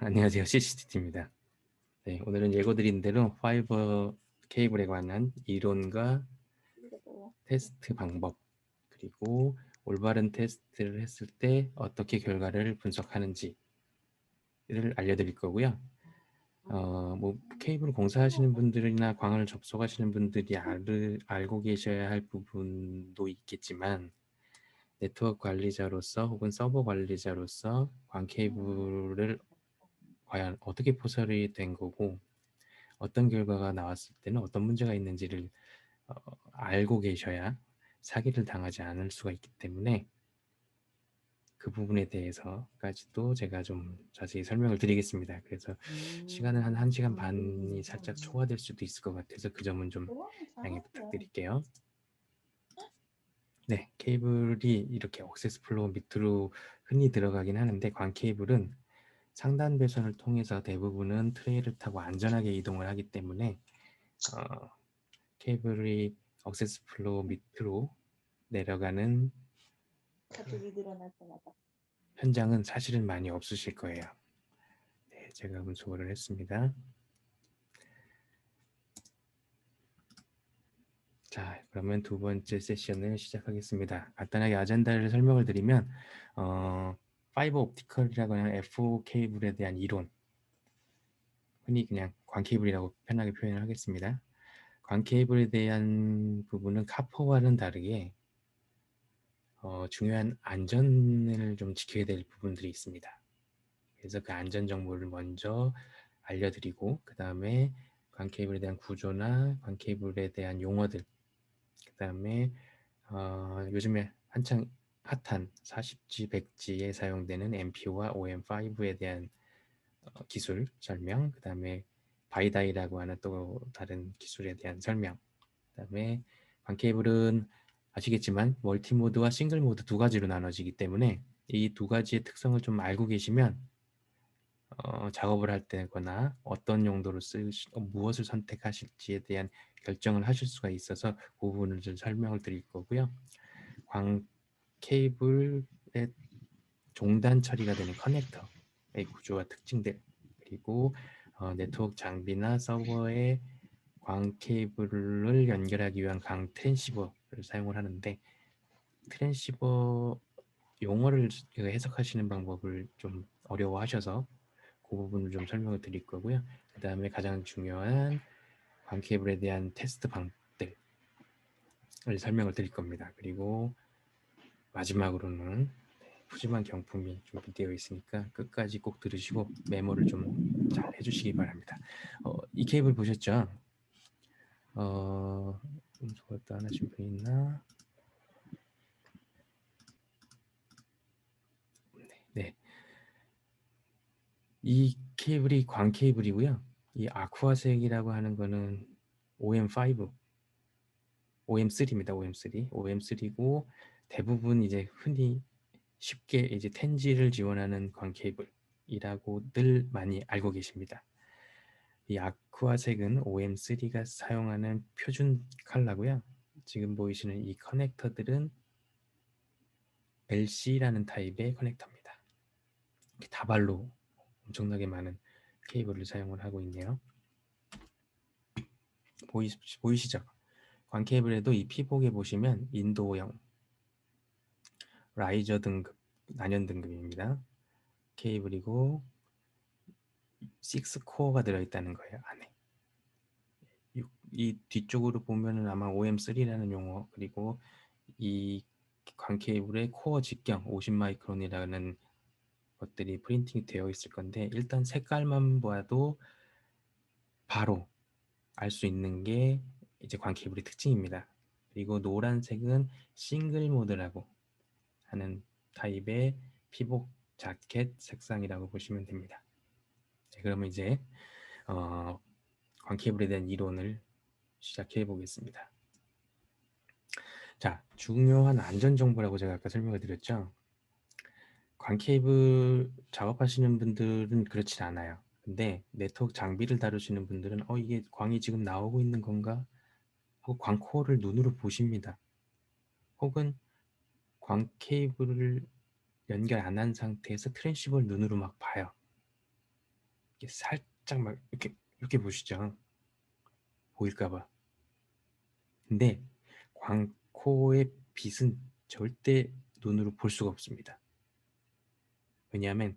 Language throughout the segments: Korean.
안녕하세요. CCTV입니다. 네, 오늘은 예고드린 대로 파이버 케이블에 관한 이론과 테스트 방법, 그리고 올바른 테스트를 했을 때 어떻게 결과를 분석하는지를 알려드릴 거고요. 케이블 공사하시는 분들이나 광을 접속하시는 분들이 알고 계셔야 할 부분도 있겠지만, 네트워크 관리자로서 혹은 서버 관리자로서 광 케이블을 과연 어떻게 포설이 된 거고, 어떤 결과가 나왔을 때는 어떤 문제가 있는지를 어, 알고 계셔야 사기를 당하지 않을 수가 있기 때문에, 그 부분에 대해서까지도 제가 좀 자세히 설명을 드리겠습니다. 그래서 시간은 한 1시간 반이 살짝 초과될 수도 있을 것 같아서 그 점은 좀 양해 부탁드릴게요. 네, 케이블이 이렇게 억세스 플로우 밑으로 흔히 들어가긴 하는데, 광 케이블은 상단 배선을 통해서 대부분은 트레이를 타고 안전하게 이동을 하기 때문에 케이블이 억세스 플로우 밑으로 내려가는 현장은 사실은 많이 없으실 거예요. 네, 제가 분석을 했습니다. 자, 그러면 두 번째 세션을 시작하겠습니다. 간단하게 아젠다를 설명을 드리면, 파이버 옵티컬이라고 하는 F 케이블에 대한 이론, 흔히 그냥 광 케이블이라고 편하게 표현을 하겠습니다. 광 케이블에 대한 부분은 카퍼와는 다르게 중요한 안전을 좀 지켜야 될 부분들이 있습니다. 그래서 그 안전 정보를 먼저 알려드리고, 그 다음에 광 케이블에 대한 구조나 광 케이블에 대한 용어들, 그 다음에 요즘에 한창 핫한 40G, 100G에 사용되는 MP와 OM5에 대한 기술 설명, 그 다음에 바이다이라고 하는 또 다른 기술에 대한 설명, 그 다음에 광 케이블은 아시겠지만 멀티모드와 싱글모드 두 가지로 나눠지기 때문에 이 두 가지의 특성을 좀 알고 계시면 작업을 할 때거나 어떤 용도로 무엇을 선택하실지에 대한 결정을 하실 수가 있어서 그 부분을 좀 설명을 드릴 거고요. 광 케이블의 종단 처리가 되는 커넥터의 구조와 특징들, 그리고 네트워크 장비나 서버의 광 케이블을 연결하기 위한 광 트랜시버를 사용을 하는데, 트랜시버 용어를 해석하시는 방법을 좀 어려워하셔서 그 부분을 좀 설명을 드릴 거고요. 그 다음에 가장 중요한 광 케이블에 대한 테스트 방법들을 설명을 드릴 겁니다. 그리고 마지막으로는 푸짐한 경품이 준비되어 있으니까 끝까지 꼭 들으시고 메모를 좀 잘 해주시기 바랍니다. 이 케이블 보셨죠? 저것도 하나 준비 있나? 네. 이 케이블이 광 케이블이고요. 이 아쿠아색이라고 하는 거는 OM5, OM3입니다. OM3고 대부분 이제 흔히 쉽게 이제 10G를 지원하는 광 케이블이라고들 많이 알고 계십니다. 이 아쿠아색은 OM3가 사용하는 표준 컬러고요. 지금 보이시는 이 커넥터들은 LC라는 타입의 커넥터입니다. 다발로 엄청나게 많은 케이블을 사용을 하고 있네요. 보이시죠? 광 케이블에도 이 피복에 보시면 인도형 라이저 등급, 난연 등급입니다. 케이블이고 6코어가 들어있다는 거예요, 안에. 이 뒤쪽으로 보면은 아마 OM3라는 용어, 그리고 이 광 케이블의 코어 직경 50 마이크론이라는 것들이 프린팅이 되어 있을 건데, 일단 색깔만 봐도 바로 알 수 있는 게 이제 광 케이블의 특징입니다. 그리고 노란색은 싱글 모드라고 하는 타입의 피복 자켓 색상이라고 보시면 됩니다. 네, 그러면 이제 광 케이블에 대한 이론을 시작해 보겠습니다. 자, 중요한 안전 정보라고 제가 아까 설명을 드렸죠. 광 케이블 작업하시는 분들은 그렇진 않아요. 근데 네트워크 장비를 다루시는 분들은 이게 광이 지금 나오고 있는 건가 하고 광 코어를 눈으로 보십니다. 혹은 광 케이블을 연결 안 한 상태에서 트랜시버를 눈으로 막 봐요. 이렇게 살짝 막 이렇게 보시죠. 보일까봐. 근데 광코의 빛은 절대 눈으로 볼 수가 없습니다. 왜냐하면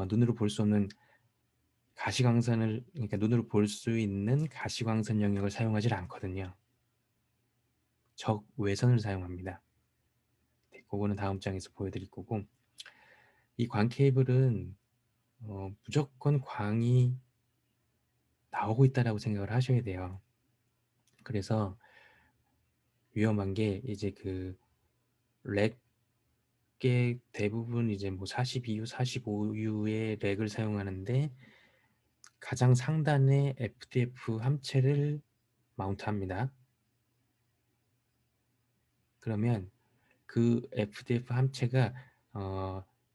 눈으로 볼 수 없는 가시광선을, 그러니까 눈으로 볼 수 있는 가시광선 영역을 사용하지 않거든요. 적외선을 사용합니다. 네, 그거는 다음 장에서 보여드릴 거고, 이 광 케이블은 무조건 광이 나오고 있다라고 생각을 하셔야 돼요. 그래서 위험한 게 이제 그 렉의 대부분 이제 뭐 42U, 45U의 렉을 사용하는데 가장 상단에 FDF 함체를 마운트합니다. 그러면 그 FDF 함체가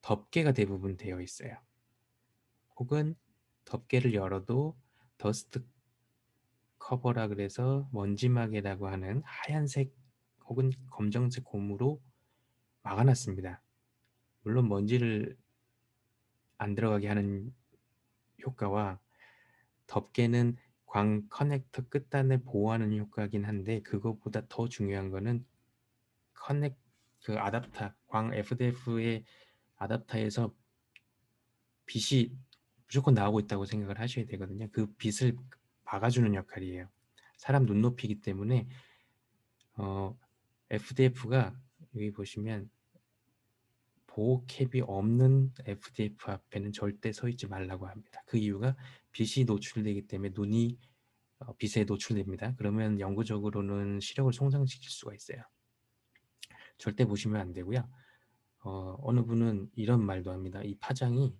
덮개가 대부분 되어 있어요. 혹은 덮개를 열어도 더스트 커버라 그래서 먼지막이라고 하는 하얀색 혹은 검정색 고무로 막아놨습니다. 물론 먼지를 안 들어가게 하는 효과와 덮개는 광 커넥터 끝단을 보호하는 효과긴 한데, 그것보다 더 중요한 거는 커넥 그 아답터, 광 FDF의 아답터에서 빛이 무조건 나오고 있다고 생각을 하셔야 되거든요. 그 빛을 막아주는 역할이에요. 사람 눈높이기 때문에 FDF가 여기 보시면 보호캡이 없는 FDF 앞에는 절대 서 있지 말라고 합니다. 그 이유가 빛이 노출되기 때문에 눈이 빛에 노출됩니다. 그러면 영구적으로는 시력을 손상시킬 수가 있어요. 절대 보시면 안 되고요. 어느 분은 이런 말도 합니다. 이 파장이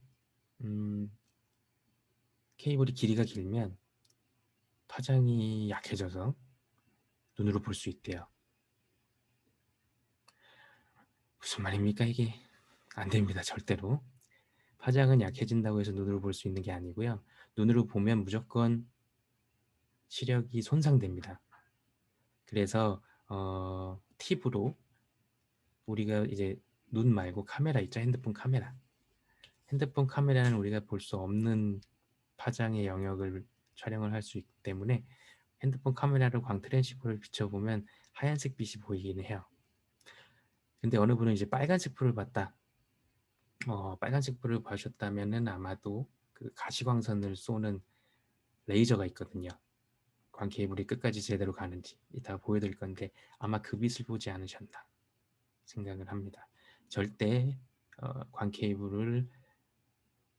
케이블이 길이가 길면 파장이 약해져서 눈으로 볼 수 있대요. 무슨 말입니까 이게? 안 됩니다. 절대로. 파장은 약해진다고 해서 눈으로 볼 수 있는 게 아니고요. 눈으로 보면 무조건 시력이 손상됩니다. 그래서 팁으로 우리가 이제 눈 말고 카메라 있죠. 핸드폰 카메라. 핸드폰 카메라는 우리가 볼 수 없는 파장의 영역을 촬영을 할 수 있기 때문에 핸드폰 카메라로 광 트랜시버를 비춰보면 하얀색 빛이 보이긴 해요. 근데 어느 분은 이제 빨간색 불을 봤다. 빨간색 불을 보셨다면은 아마도 그 가시광선을 쏘는 레이저가 있거든요. 광 케이블이 끝까지 제대로 가는지 이따가 보여드릴 건데 아마 그 빛을 보지 않으셨나 생각을 합니다. 절대 광 케이블을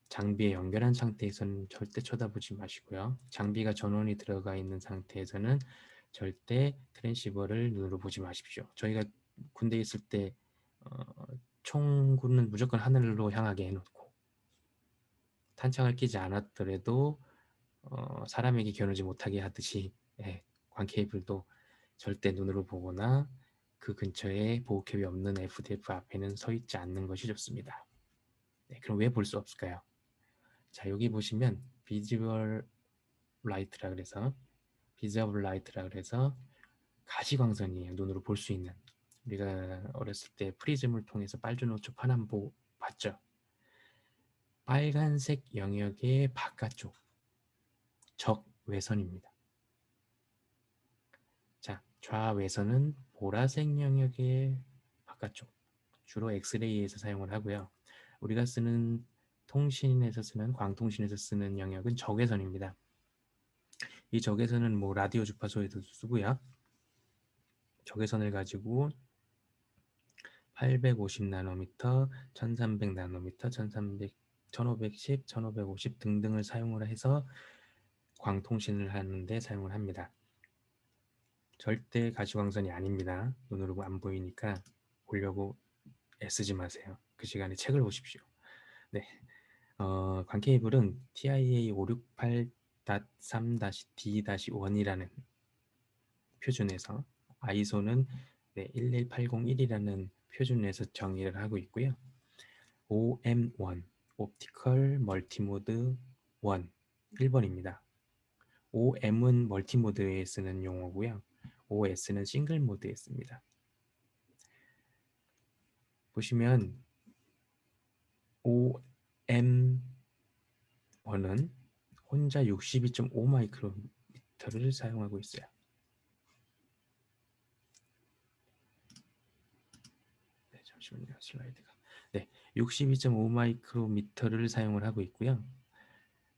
장비에 연결한 상태에서는 절대 쳐다보지 마시고요. 장비가 전원이 들어가 있는 상태에서는 절대 트랜시버를 눈으로 보지 마십시오. 저희가 군대에 있을 때 어, 총구는 무조건 하늘로 향하게 해놓고 탄창을 끼지 않았더라도 사람에게 겨누지 못하게 하듯이, 예, 광 케이블도 절대 눈으로 보거나 그 근처에 보호캡이 없는 FDF 앞에는 서 있지 않는 것이 좋습니다. 네, 그럼 왜 볼 수 없을까요? 자, 여기 보시면 비주얼 라이트라 그래서 비저블 라이트라 그래서 가시광선이에요. 눈으로 볼 수 있는. 우리가 어렸을 때 프리즘을 통해서 빨주노초 파남보 봤죠? 빨간색 영역의 바깥쪽 적외선입니다. 자, 좌외선은 보라색 영역의 바깥쪽, 주로 엑스레이에서 사용을 하고요. 우리가 쓰는 통신에서 쓰는 광통신에서 쓰는 영역은 적외선입니다. 이 적외선은 뭐 라디오 주파수에도 쓰고요. 적외선을 가지고 850 나노미터, 1300 나노미터, 1300, 1510, 1550 등등을 사용을 해서 광통신을 하는데 사용을 합니다. 절대 가시광선이 아닙니다. 눈으로 안 보이니까 보려고 애쓰지 마세요. 그 시간에 책을 보십시오. 네, 광 케이블은 TIA 568.3-D-1이라는 표준에서 아이소는 11801이라는 표준에서 정의를 하고 있고요. OM1, 옵티컬 멀티모드 1, 1번입니다. OM은 멀티모드에 쓰는 용어고요. OS는 싱글 모드에 씁니다. 보시면 OM1은 혼자 62.5 마이크로미터를 사용하고 있어요. 네, 잠시만요. 슬라이드가. 네, 62.5 마이크로미터를 사용을 하고 있고요.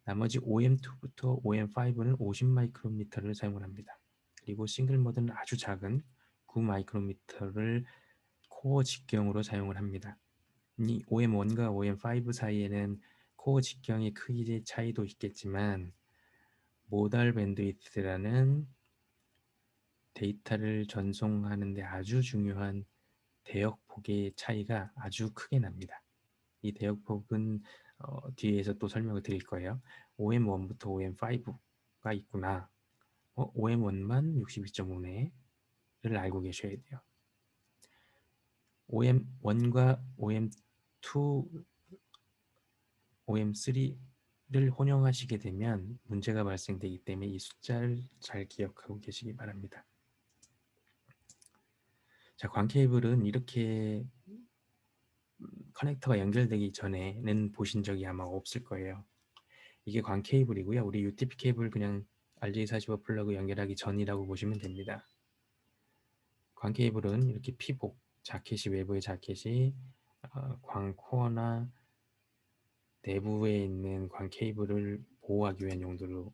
나머지 OM2부터 OM5는 50 마이크로미터를 사용을 합니다. 그리고 싱글 모드는 아주 작은 9 마이크로미터를 코어 직경으로 사용을 합니다. 이 OM1과 OM5 사이에는 코어 직경의 크기의 차이도 있겠지만 모달 밴드위드라는 데이터를 전송하는 데 아주 중요한 대역폭의 차이가 아주 크게 납니다. 이 대역폭은 뒤에서 또 설명을 드릴 거예요. OM1부터 OM5가 있구나. OM1만 62.5네를 알고 계셔야 돼요. OM1과 OM2, OM3를 혼용하시게 되면 문제가 발생되기 때문에 이 숫자를 잘 기억하고 계시기 바랍니다. 자, 광 케이블은 이렇게 커넥터가 연결되기 전에는 보신 적이 아마 없을 거예요. 이게 광 케이블이고요. 우리 UTP 케이블 그냥 RJ45 플러그 연결하기 전이라고 보시면 됩니다. 광 케이블은 이렇게 피복, 자켓이 외부의 자켓이 광 코어나 내부에 있는 광 케이블을 보호하기 위한 용도로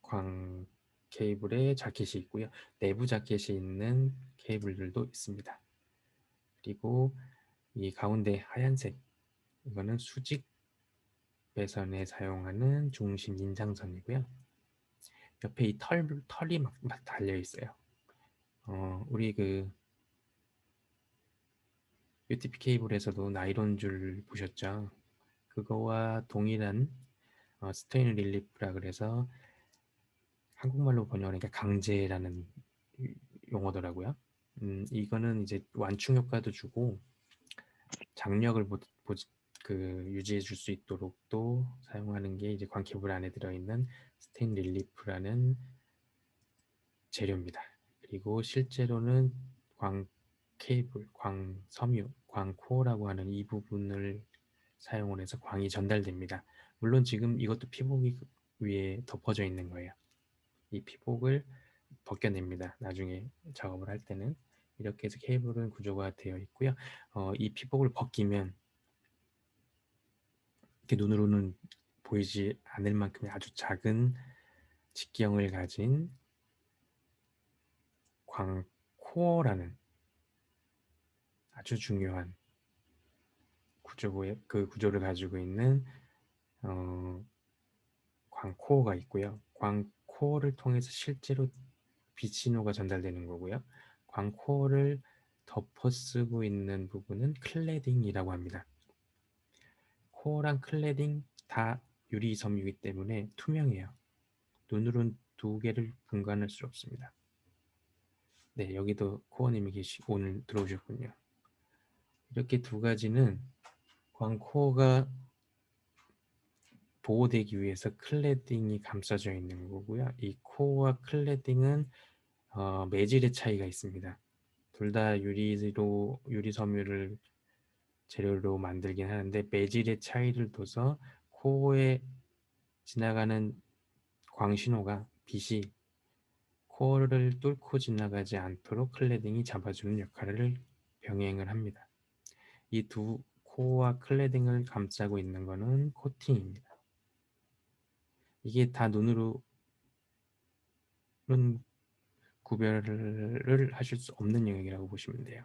광 케이블에 자켓이 있고요. 내부 자켓이 있는 케이블들도 있습니다. 그리고 이 가운데 하얀색 이거는 수직 배선에 사용하는 중심 인장선이고요. 옆에 이 털이 막 달려 있어요. 우리 그 UTP 케이블에서도 나이론 줄 보셨죠? 그거와 동일한 스테인 릴리프라 그래서 한국말로 번역하니까 강제라는 용어더라고요. 이거는 이제 완충 효과도 주고 장력을 유지해 줄 수 있도록 또 사용하는 게 이제 광 케이블 안에 들어있는 스테인 릴리프라는 재료입니다. 그리고 실제로는 광 케이블, 광 섬유, 광 코어라고 하는 이 부분을 사용을 해서 광이 전달됩니다. 물론 지금 이것도 피복 위에 덮어져 있는 거예요. 이 피복을 벗겨냅니다. 나중에 작업을 할 때는 이렇게 해서 케이블은 구조가 되어 있고요. 이 피복을 벗기면 이렇게 눈으로는 보이지 않을 만큼의 아주 작은 직경을 가진 광 코어라는 아주 중요한 그 구조를 가지고 있는 광코어가 있고요. 광코어를 통해서 실제로 빛신호가 전달되는 거고요. 광코어를 덮어쓰고 있는 부분은 클레딩이라고 합니다. 코어랑 클레딩 다 유리 섬유이기 때문에 투명해요. 눈으로는 두 개를 분간할 수 없습니다. 네, 여기도 코어님이 오늘 들어오셨군요. 이렇게 두 가지는 광코어가 보호되기 위해서 클레딩이 감싸져 있는 거고요. 이 코어와 클레딩은 매질의 차이가 있습니다. 둘 다 유리 섬유를 재료로 만들긴 하는데 매질의 차이를 둬서 코어에 지나가는 광신호가 빛이 코어를 뚫고 지나가지 않도록 클레딩이 잡아주는 역할을 병행을 합니다. 이 두 코어와 클레딩을 감싸고 있는 것은 코팅입니다. 이게 다 눈으로는 구별을 하실 수 없는 영역이라고 보시면 돼요.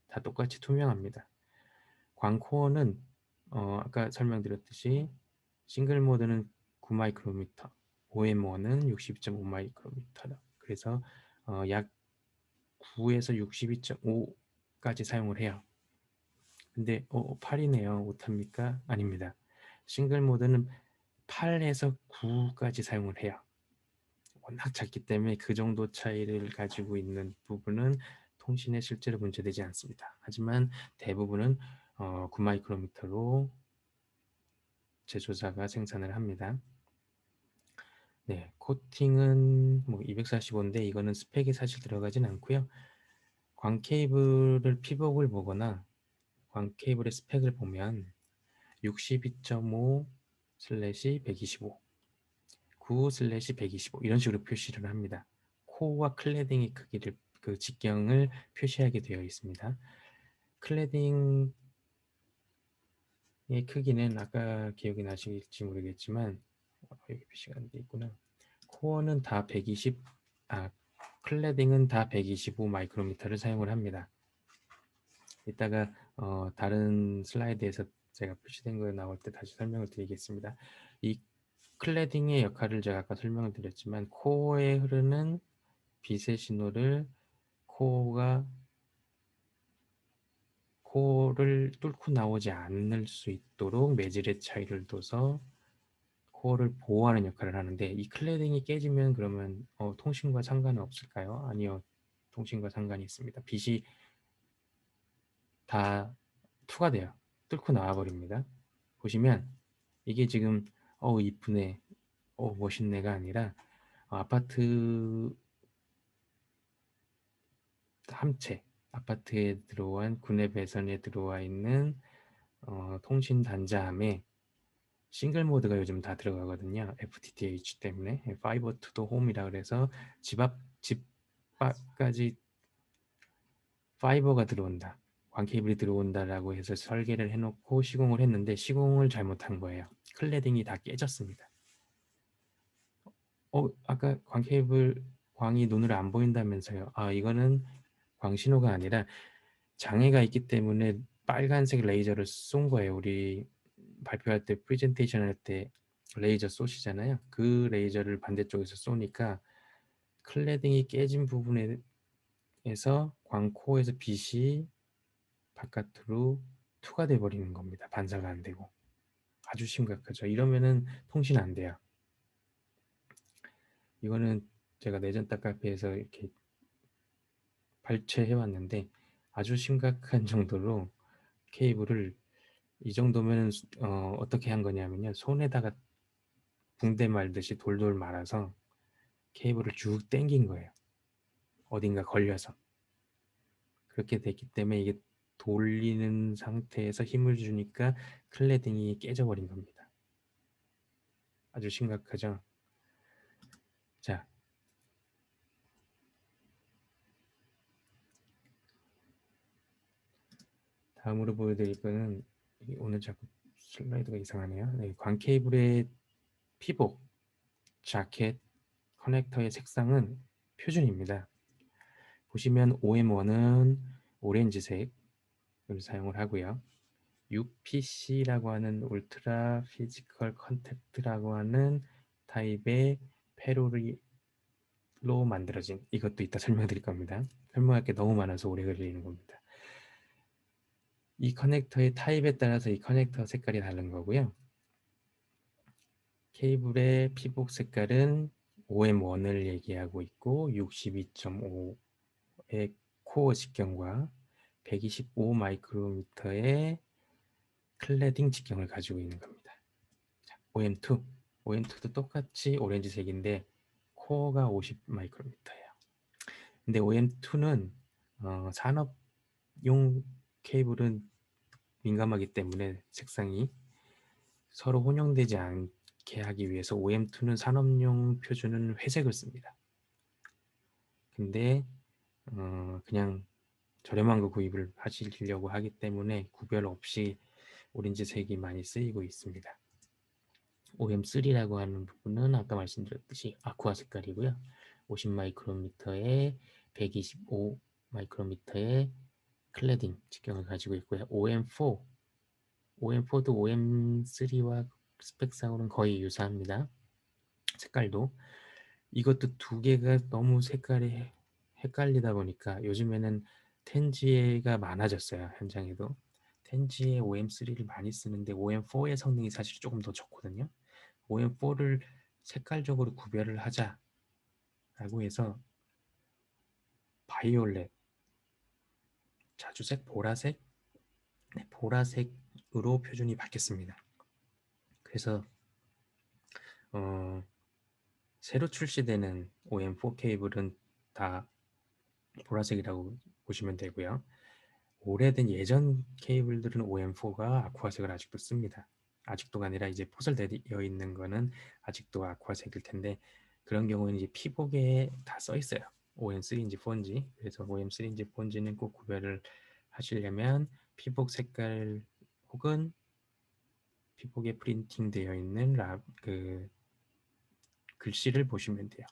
다 똑같이 투명합니다. 광코어는 아까 설명드렸듯이 싱글 모드는 9 마이크로미터, OM1은 62.5 마이크로미터다. 그래서 약 9에서 62.5까지 사용을 해요. 근데 8이네요. 못합니까? 아닙니다. 싱글 모드는 8에서 9까지 사용을 해요. 워낙 작기 때문에 그 정도 차이를 가지고 있는 부분은 통신에 실제로 문제되지 않습니다. 하지만 대부분은 9 마이크로미터로 제조사가 생산을 합니다. 네, 코팅은 뭐 245인데 이거는 스펙이 사실 들어가진 않고요. 광 케이블을 피복을 보거나 광 케이블의 스펙을 보면 62.5/125, 9/125 이런 식으로 표시를 합니다. 코어와 클레딩의 크기를 그 직경을 표시하게 되어 있습니다. 클레딩의 크기는 아까 기억이 나실지 모르겠지만 여기 표시가 안 돼 있구나. 코어는 다 120, 클레딩은 다 125 마이크로미터를 사용을 합니다. 이따가 다른 슬라이드에서 제가 표시된 거 나올 때 다시 설명을 드리겠습니다. 이 클레딩의 역할을 제가 아까 설명을 드렸지만 코어에 흐르는 빛의 신호를 코어를 뚫고 나오지 않을 수 있도록 매질의 차이를 둬서 코어를 보호하는 역할을 하는데, 이 클레딩이 깨지면 그러면 통신과 상관은 없을까요? 아니요. 통신과 상관이 있습니다. 빛이 다 투과돼요. 뚫고 나와 버립니다. 보시면 이게 지금 이쁘네, 멋있네가 아니라 아파트 함체, 아파트에 들어온 구내 배선에 들어와 있는 통신 단자함에 싱글 모드가 요즘 다 들어가거든요. FTTH 때문에 파이버 투 더 홈이라 그래서 집 밖까지 파이버가 들어온다, 광 케이블이 들어온다라고 해서 설계를 해놓고 시공을 했는데 시공을 잘못한 거예요. 클레딩이 다 깨졌습니다. 아까 광 케이블 광이 눈으로 안 보인다면서요. 이거는 광 신호가 아니라 장애가 있기 때문에 빨간색 레이저를 쏜 거예요. 우리 발표할 때 프레젠테이션 할 때 레이저 쏘시잖아요. 그 레이저를 반대쪽에서 쏘니까 클레딩이 깨진 부분에서 광코어에서 빛이 바깥으로 투과돼 버리는 겁니다. 반사가 안 되고. 아주 심각하죠. 이러면은 통신 안 돼요. 이거는 제가 내전딱 카페에서 이렇게 발췌해 왔는데 아주 심각한 정도로 케이블을, 이 정도면 어떻게 한 거냐면요. 손에다가 붕대 말듯이 돌돌 말아서 케이블을 쭉 당긴 거예요. 어딘가 걸려서. 그렇게 됐기 때문에 이게 돌리는 상태에서 힘을 주니까 클레딩이 깨져버린 겁니다. 아주 심각하죠. 자, 다음으로 보여드릴 거는, 오늘 자꾸 슬라이드가 이상하네요. 네, 광 케이블의 피복, 자켓, 커넥터의 색상은 표준입니다. 보시면 OM1은 오렌지색을 사용을 하고요. UPC라고 하는 울트라 피지컬 컨택트라고 하는 타입의 페로리로 만들어진, 이것도 이따 설명드릴 겁니다. 설명할 게 너무 많아서 오래 걸리는 겁니다. 이 커넥터의 타입에 따라서 이 커넥터 색깔이 다른 거고요. 케이블의 피복 색깔은 OM1을 얘기하고 있고 62.5의 코어 직경과 125 마이크로미터의 클레딩 직경을 가지고 있는 겁니다. 자, OM2도 똑같이 오렌지색인데 코어가 50 마이크로미터예요. 근데 OM2는 산업용 케이블은 민감하기 때문에 색상이 서로 혼용되지 않게 하기 위해서 OM2는 산업용 표준은 회색을 씁니다. 근데 그냥 저렴한 거 구입을 하시려고 하기 때문에 구별 없이 오렌지색이 많이 쓰이고 있습니다. OM3라고 하는 부분은 아까 말씀드렸듯이 아쿠아 색깔이고요. 50 마이크로미터에 125 마이크로미터의 클레딩 직경을 가지고 있고요. OM4도 OM3와 스펙상으로는 거의 유사합니다. 색깔도. 이것도 두 개가 너무 색깔이 헷갈리다 보니까 요즘에는 텐지에가 많아졌어요. 현장에도 텐지에 OM3를 많이 쓰는데 OM4의 성능이 사실 조금 더 좋거든요. OM4를 색깔적으로 구별을 하자라고 해서 바이올렛, 자주색, 보라색, 네, 보라색으로 표준이 바뀌었습니다. 그래서 새로 출시되는 OM4 케이블은 다 보라색이라고 보시면 되고요. 오래된 예전 케이블들은 OM4가 아쿠아색을 아직도 씁니다. 아직도가 아니라 이제 포설되어 있는 거는 아직도 아쿠아색일 텐데, 그런 경우는 이제 피복에 다 써 있어요. OM3인지 4인지. 그래서 OM3인지 4인지는 꼭 구별을 하시려면 피복 색깔 혹은 피복에 프린팅 되어 있는 그 글씨를 보시면 돼요.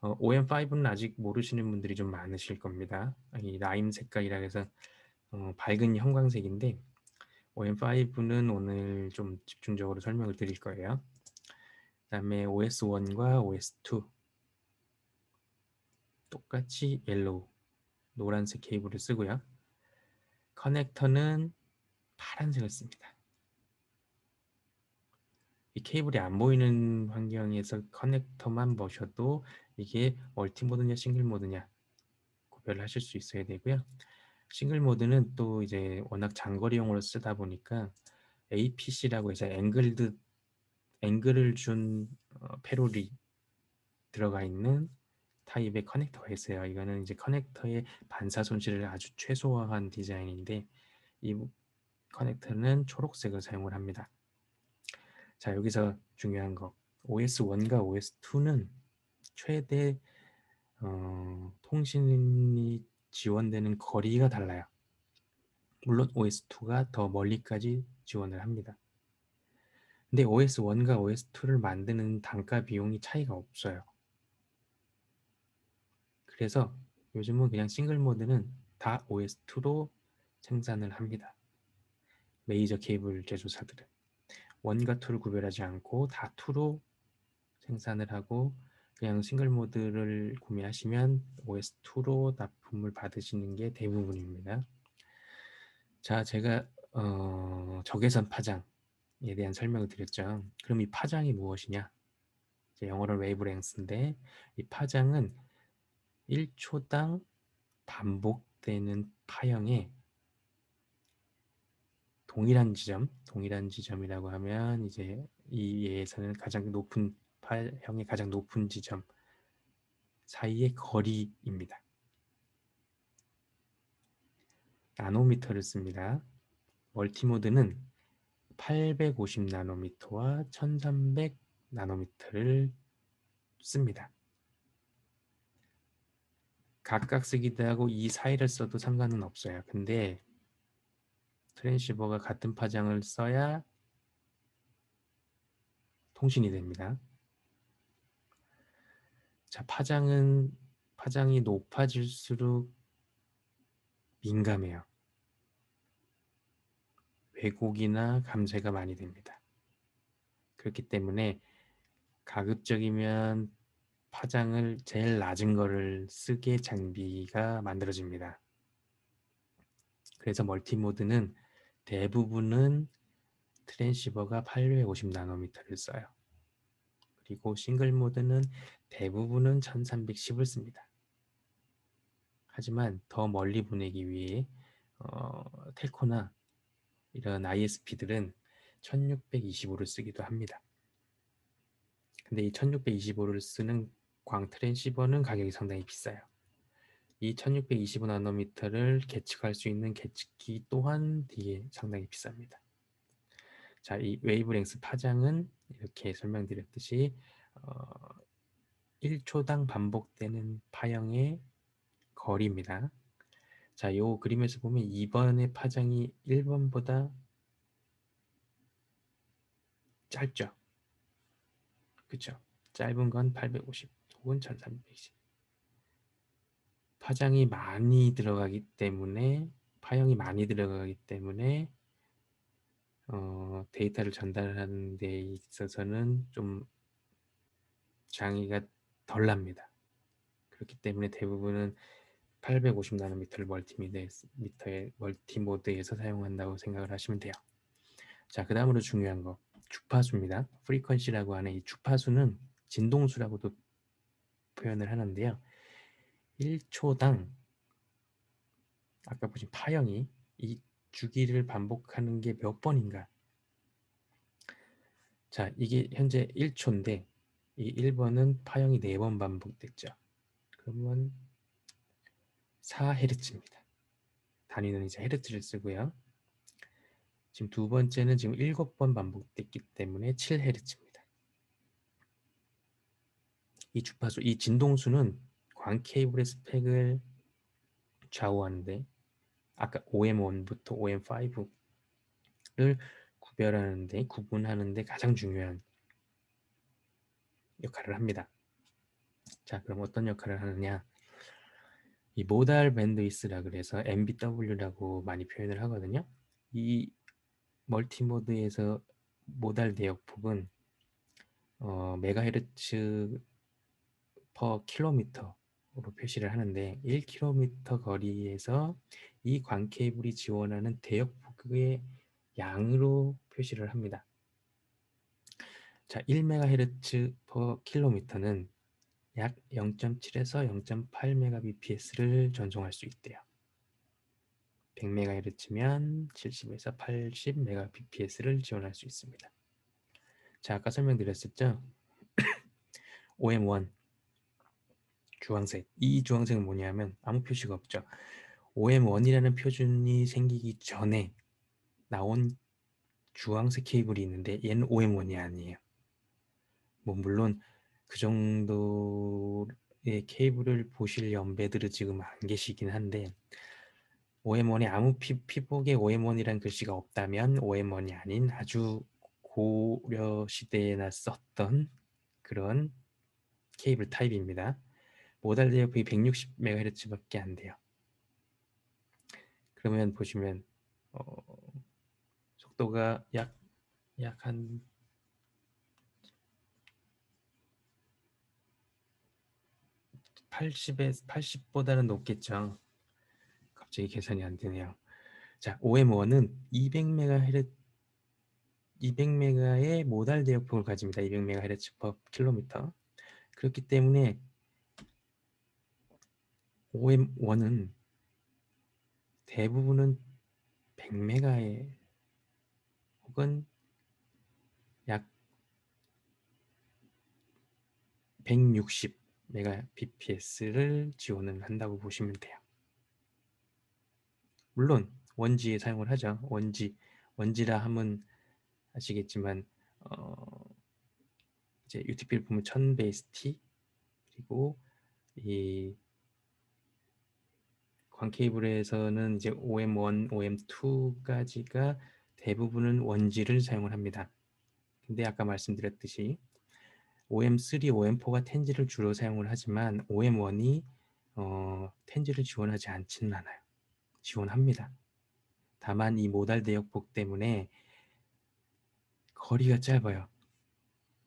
OM5는 아직 모르시는 분들이 좀 많으실 겁니다. 이 라임 색깔이라 해서 밝은 형광색인데, OM5는 오늘 좀 집중적으로 설명을 드릴 거예요. 그 다음에 OS1과 OS2 똑같이 옐로우, 노란색 케이블을 쓰고요. 커넥터는 파란색을 씁니다. 이 케이블이 안 보이는 환경에서 커넥터만 보셔도 이게 멀티모드냐 싱글모드냐 구별을 하실 수 있어야 되고요. 싱글모드는 또 이제 워낙 장거리용으로 쓰다 보니까 APC라고 해서 앵글을 준 패롤이 들어가 있는 타입의 커넥터가 있어요. 이거는 이제 커넥터의 반사 손실을 아주 최소화한 디자인인데, 이 커넥터는 초록색을 사용을 합니다. 자, 여기서 중요한 거, OS1과 OS2는 최대 통신이 지원되는 거리가 달라요. 물론 OS2가 더 멀리까지 지원을 합니다. 근데 OS1과 OS2를 만드는 단가 비용이 차이가 없어요. 그래서 요즘은 그냥 싱글 모드는 다 OS2로 생산을 합니다. 메이저 케이블 제조사들은 1과 2를 구별하지 않고 다 2로 생산을 하고, 그냥 싱글 모드를 구매하시면 OS2로 납품을 받으시는 게 대부분입니다. 자, 제가 적외선 파장에 대한 설명을 드렸죠. 그럼 이 파장이 무엇이냐? 영어로 웨이브랭스인데, 이 파장은 1초당 반복되는 파형의 동일한 지점이라고 하면 이제 이 예에서는 가장 높은 파형의 가장 높은 지점 사이의 거리입니다. 나노미터를 씁니다. 멀티모드는 850 나노미터와 1300 나노미터를 씁니다. 각각 쓰기도 하고 이 사이를 써도 상관은 없어요. 근데 트랜시버가 같은 파장을 써야 통신이 됩니다. 자, 파장이 높아질수록 민감해요. 왜곡이나 감쇄가 많이 됩니다. 그렇기 때문에 가급적이면 파장을 제일 낮은 거를 쓰게 장비가 만들어집니다. 그래서 멀티모드는 대부분은 트랜시버가 850 나노미터를 써요. 그리고 싱글 모드는 대부분은 1310을 씁니다. 하지만 더 멀리 보내기 위해 텔코나 이런 ISP들은 1625를 쓰기도 합니다. 근데 이 1625를 쓰는 광 트랜시버는 가격이 상당히 비싸요. 이 1625 나노미터를 계측할 수 있는 계측기 또한 되게 상당히 비쌉니다. 자, 이 웨이브랭스 파장은 이렇게 설명드렸듯이 1초당 반복되는 파형의 거리입니다. 자, 이 그림에서 보면 2번의 파장이 1번보다 짧죠. 그렇죠? 짧은 건 850 혹은 1310. 파형이 많이 들어가기 때문에 데이터를 전달하는 데 있어서는 좀 장애가 덜 납니다. 그렇기 때문에 대부분은 850 나노미터를 멀티모드에서 사용한다고 생각을 하시면 돼요. 자, 그 다음으로 중요한 거, 주파수입니다. 프리퀀시라고 하는 이 주파수는 진동수라고도 표현을 하는데요. 1초당 아까 보신 파형이 이 주기를 반복하는 게 몇 번인가. 자, 이게 현재 1초인데 이 1번은 파형이 4번 반복됐죠. 그러면 4Hz입니다. 단위는 이제 헤르츠를 쓰고요. 지금 두 번째는 지금 7번 반복됐기 때문에 7Hz입니다. 이 주파수, 이 진동수는 광 케이블의 스펙을 좌우하는데 아까 OM1부터 OM5를 구분하는데 가장 중요한 역할을 합니다. 자, 그럼 어떤 역할을 하느냐? 이 모달 밴드위스라 그래서 MBW라고 많이 표현을 하거든요. 이 멀티모드에서 모달 대역폭은 메가헤르츠 퍼 킬로미터로 표시를 하는데 1km 거리에서 이 광 케이블이 지원하는 대역폭의 양으로 표시를 합니다. 자, 1MHz per 킬로미터는 약 0.7에서 0.8Mbps를 전송할 수 있대요. 100MHz면 70에서 80Mbps를 지원할 수 있습니다. 자, 아까 설명드렸었죠? OM1 주황색. 이 주황색은 뭐냐면 아무 표시가 없죠. OM1이라는 표준이 생기기 전에 나온 주황색 케이블이 있는데 얘는 OM1이 아니에요. 뭐 물론 그 정도의 케이블을 보실 연배들은 지금 안 계시긴 한데 OM1이 아무 피복에 OM1이라는 글씨가 없다면 OM1이 아닌 아주 고려 시대에나 썼던 그런 케이블 타입입니다. 모달 대역폭이 160MHz밖에 안 돼요. 그러면 보시면 속도가 약 한 80보다는 높겠죠. 갑자기 계산이 안 되네요. 자, OM1은 200메가의 모달 대역폭을 가집니다. 200MHz per 킬로미터. 그렇기 때문에 OM1은 대부분은 100메가의 혹은 약 160Mbps를 지원을 한다고 보시면 돼요. 물론 원지에 사용을 하죠. 원지라 하면 아시겠지만 이제 UTP를 보면 1000베이스-T 그리고 이 광 케이블에서는 이제 OM1, OM2까지가 대부분은 원지를 사용을 합니다. 근데 아까 말씀드렸듯이 OM3, OM4가 텐지를 주로 사용을 하지만 OM1이 텐지를 지원하지 않지는 않아요. 지원합니다. 다만 이 모달 대역폭 때문에 거리가 짧아요.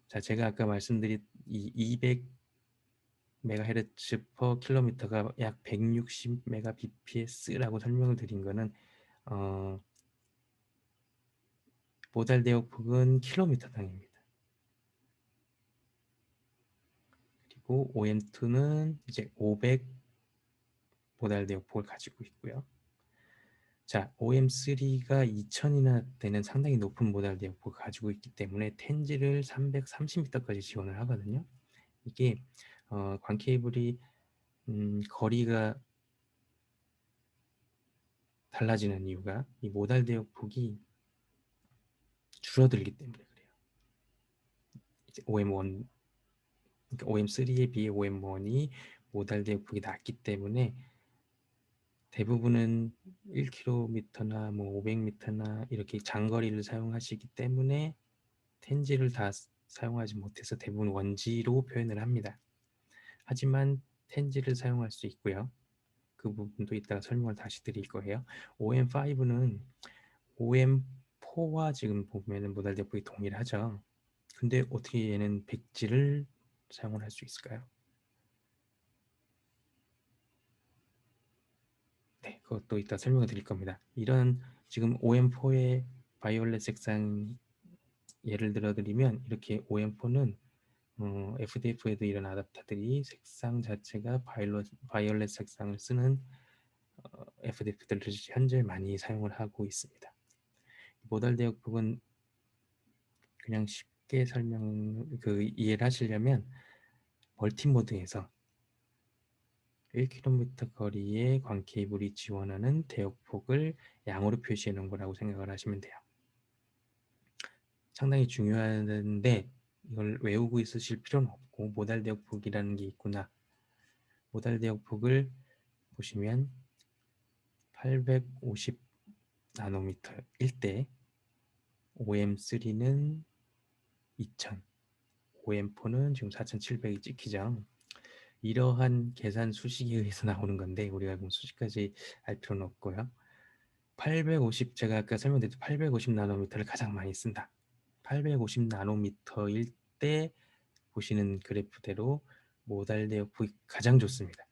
자, 제가 아까 말씀드린 이 200MHz per 킬로미터가 약 160Mbps라고 설명을 드린 거는 모달 대역폭은 킬로미터당입니다. 그리고 OM2는 이제 500 모달 대역폭을 가지고 있고요. 자, OM3가 2000이나 되는 상당히 높은 모달 대역폭을 가지고 있기 때문에 텐지를 330m까지 지원을 하거든요. 이게 광 케이블이 거리가 달라지는 이유가 이 모달 대역폭이 줄어들기 때문에 그래요. 이제 OM1, 그러니까 OM3에 비해 OM1이 모달 대역폭이 낮기 때문에 대부분은 1km나 뭐 500m나 이렇게 장거리를 사용하시기 때문에 텐지를 다 사용하지 못해서 대부분 원지로 표현을 합니다. 하지만 텐지를 사용할 수 있고요. 그 부분도 이따가 설명을 다시 드릴 거예요. OM5는 OM4와 지금 보면은 모달 대역폭이 동일하죠. 근데 어떻게 얘는 백지를 사용을 할 수 있을까요? 네, 그것도 이따 설명을 드릴 겁니다. 이런 지금 OM4의 바이올렛 색상 예를 들어 드리면 이렇게 OM4는 FDF에도 이런 아답터들이 색상 자체가 바이올렛 색상을 쓰는 FDF들을 현재 많이 사용을 하고 있습니다. 모달 대역폭은 그냥 쉽게 이해를 하시려면 멀티모드에서 1km 거리의 광 케이블이 지원하는 대역폭을 양으로 표시해 놓은 거라고 생각을 하시면 돼요. 상당히 중요한데 이걸 외우고 있으실 필요는 없고 모달 대역폭이라는 게 있구나. 모달 대역폭을 보시면 850 나노미터일 때 OM3는 2000, OM4는 지금 4700이 찍히죠. 이러한 계산 수식에 의해서 나오는 건데 우리가 그럼 수식까지 알 필요는 없고요. 850 제가 아까 설명드렸듯이 850 나노미터를 가장 많이 쓴다. 850 나노미터일 때 보시는 그래프대로 모달 대역폭이 가장 좋습니다.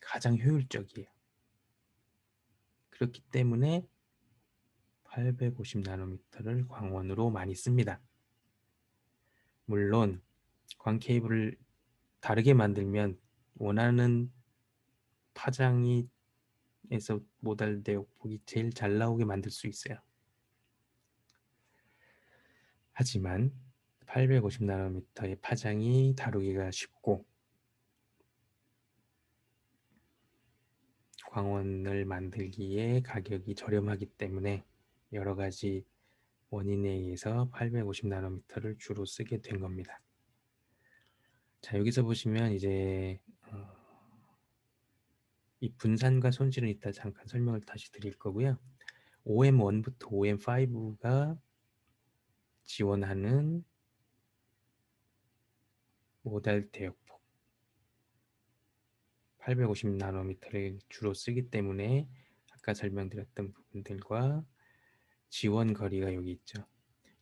가장 효율적이에요. 그렇기 때문에 850 나노미터를 광원으로 많이 씁니다. 물론 광 케이블을 다르게 만들면 원하는 파장이 에서 모달 대역폭이 제일 잘 나오게 만들 수 있어요. 하지만 850 나노미터의 파장이 다루기가 쉽고 광원을 만들기에 가격이 저렴하기 때문에 여러 가지 원인에 의해서 850 나노미터를 주로 쓰게 된 겁니다. 자, 여기서 보시면 이제 이 분산과 손실은 이따 잠깐 설명을 다시 드릴 거고요. OM1부터 OM5가 지원하는 모달 대역폭 850 나노미터를 주로 쓰기 때문에 아까 설명드렸던 부분들과 지원 거리가 여기 있죠.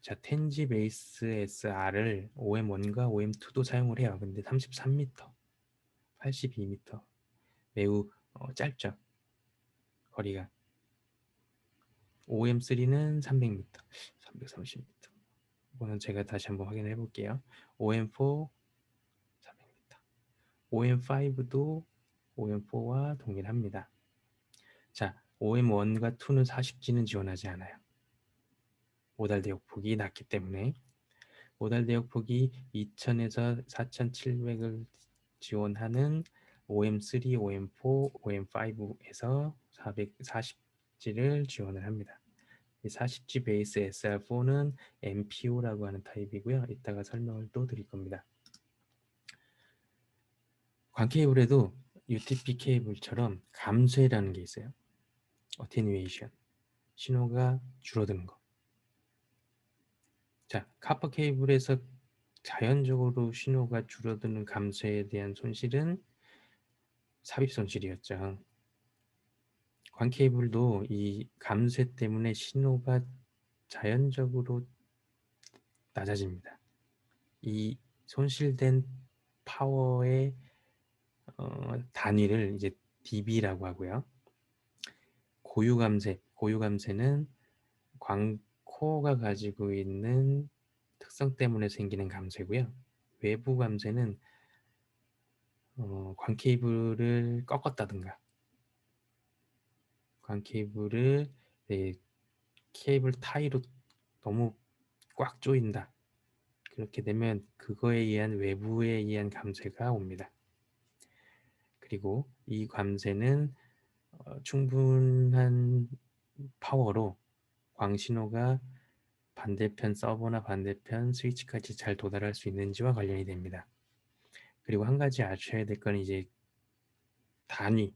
자, 텐지 베이스 SR을 OM1과 OM2도 사용을 해요. 근데 33m, 82m 매우 짧죠. 거리가. OM3는 300m, 330m. 이거는 제가 다시 한번 확인해 볼게요. OM4 400m. OM5도 OM4와 동일합니다. 자, OM1과 2는 40G는 지원하지 않아요. 모달 대역폭이 낮기 때문에. 모달 대역폭이 2000에서 4700을 지원하는 OM3, OM4, OM5에서 440G를 지원을 합니다. 40G 베이스 SR4는 MPO라고 하는 타입이고요. 이따가 설명을 또 드릴 겁니다. 광 케이블에도 UTP 케이블처럼 감쇄라는 게 있어요. 어테뉴에이션. 신호가 줄어드는 거. 자, 카퍼 케이블에서 자연적으로 신호가 줄어드는 감소에 대한 손실은 삽입 손실이었죠. 광 케이블도 이 감쇄 때문에 신호가 자연적으로 낮아집니다. 이 손실된 파워의 단위를 이제 dB라고 하고요. 고유감쇄는 광코어가 가지고 있는 특성 때문에 생기는 감쇄고요. 외부 감쇄는 광 케이블을 꺾었다든가 광 케이블을 케이블 타이로 너무 꽉 조인다. 그렇게 되면 그거에 의한 외부에 의한 감쇄가 옵니다. 그리고 이 감쇄는 충분한 파워로 광신호가 반대편 서버나 반대편 스위치까지 잘 도달할 수 있는지와 관련이 됩니다. 그리고 한 가지 아셔야 될 건 이제 단위,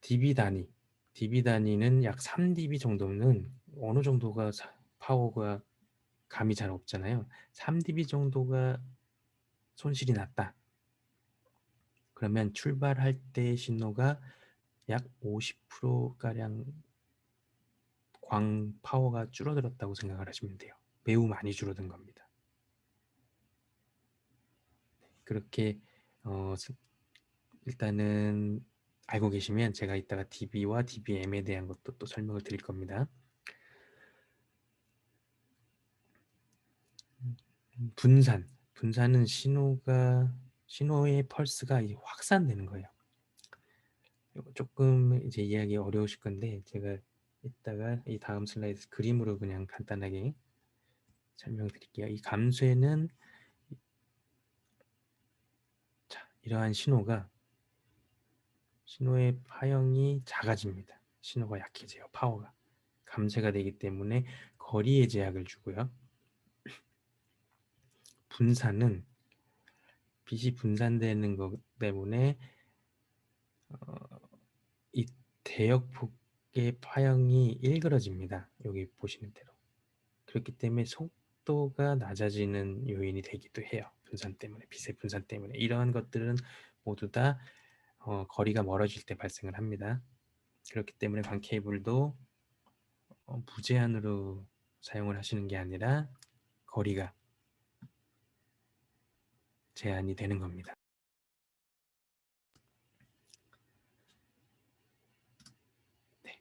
dB 단위는 약 3dB 정도는 어느 정도가 파워가 감이 잘 없잖아요. 3dB 정도가 손실이 났다. 그러면 출발할 때 신호가 약 50%가량 광 파워가 줄어들었다고 생각을 하시면 돼요. 매우 많이 줄어든 겁니다. 그렇게 일단은 알고 계시면 제가 이따가 dB와 dBm에 대한 것도 또 설명을 드릴 겁니다. 분산은 신호의 펄스가 확산되는 거예요. 조금 이제 이해하기 어려우실 건데 제가 이따가 이 다음 슬라이드 그림으로 그냥 간단하게 설명드릴게요. 이 감쇄는 자, 이러한 신호의 파형이 작아집니다. 신호가 약해져요. 파워가 감쇄가 되기 때문에 거리에 제약을 주고요. 분산은 빛이 분산되는 것 때문에 이 대역폭의 파형이 일그러집니다. 여기 보시는 대로. 그렇기 때문에 속도가 낮아지는 요인이 되기도 해요. 분산 때문에, 빛의 분산 때문에. 이러한 것들은 모두 다 거리가 멀어질 때 발생을 합니다. 그렇기 때문에 광 케이블도 무제한으로 사용을 하시는 게 아니라 거리가 제한이 되는 겁니다. 네.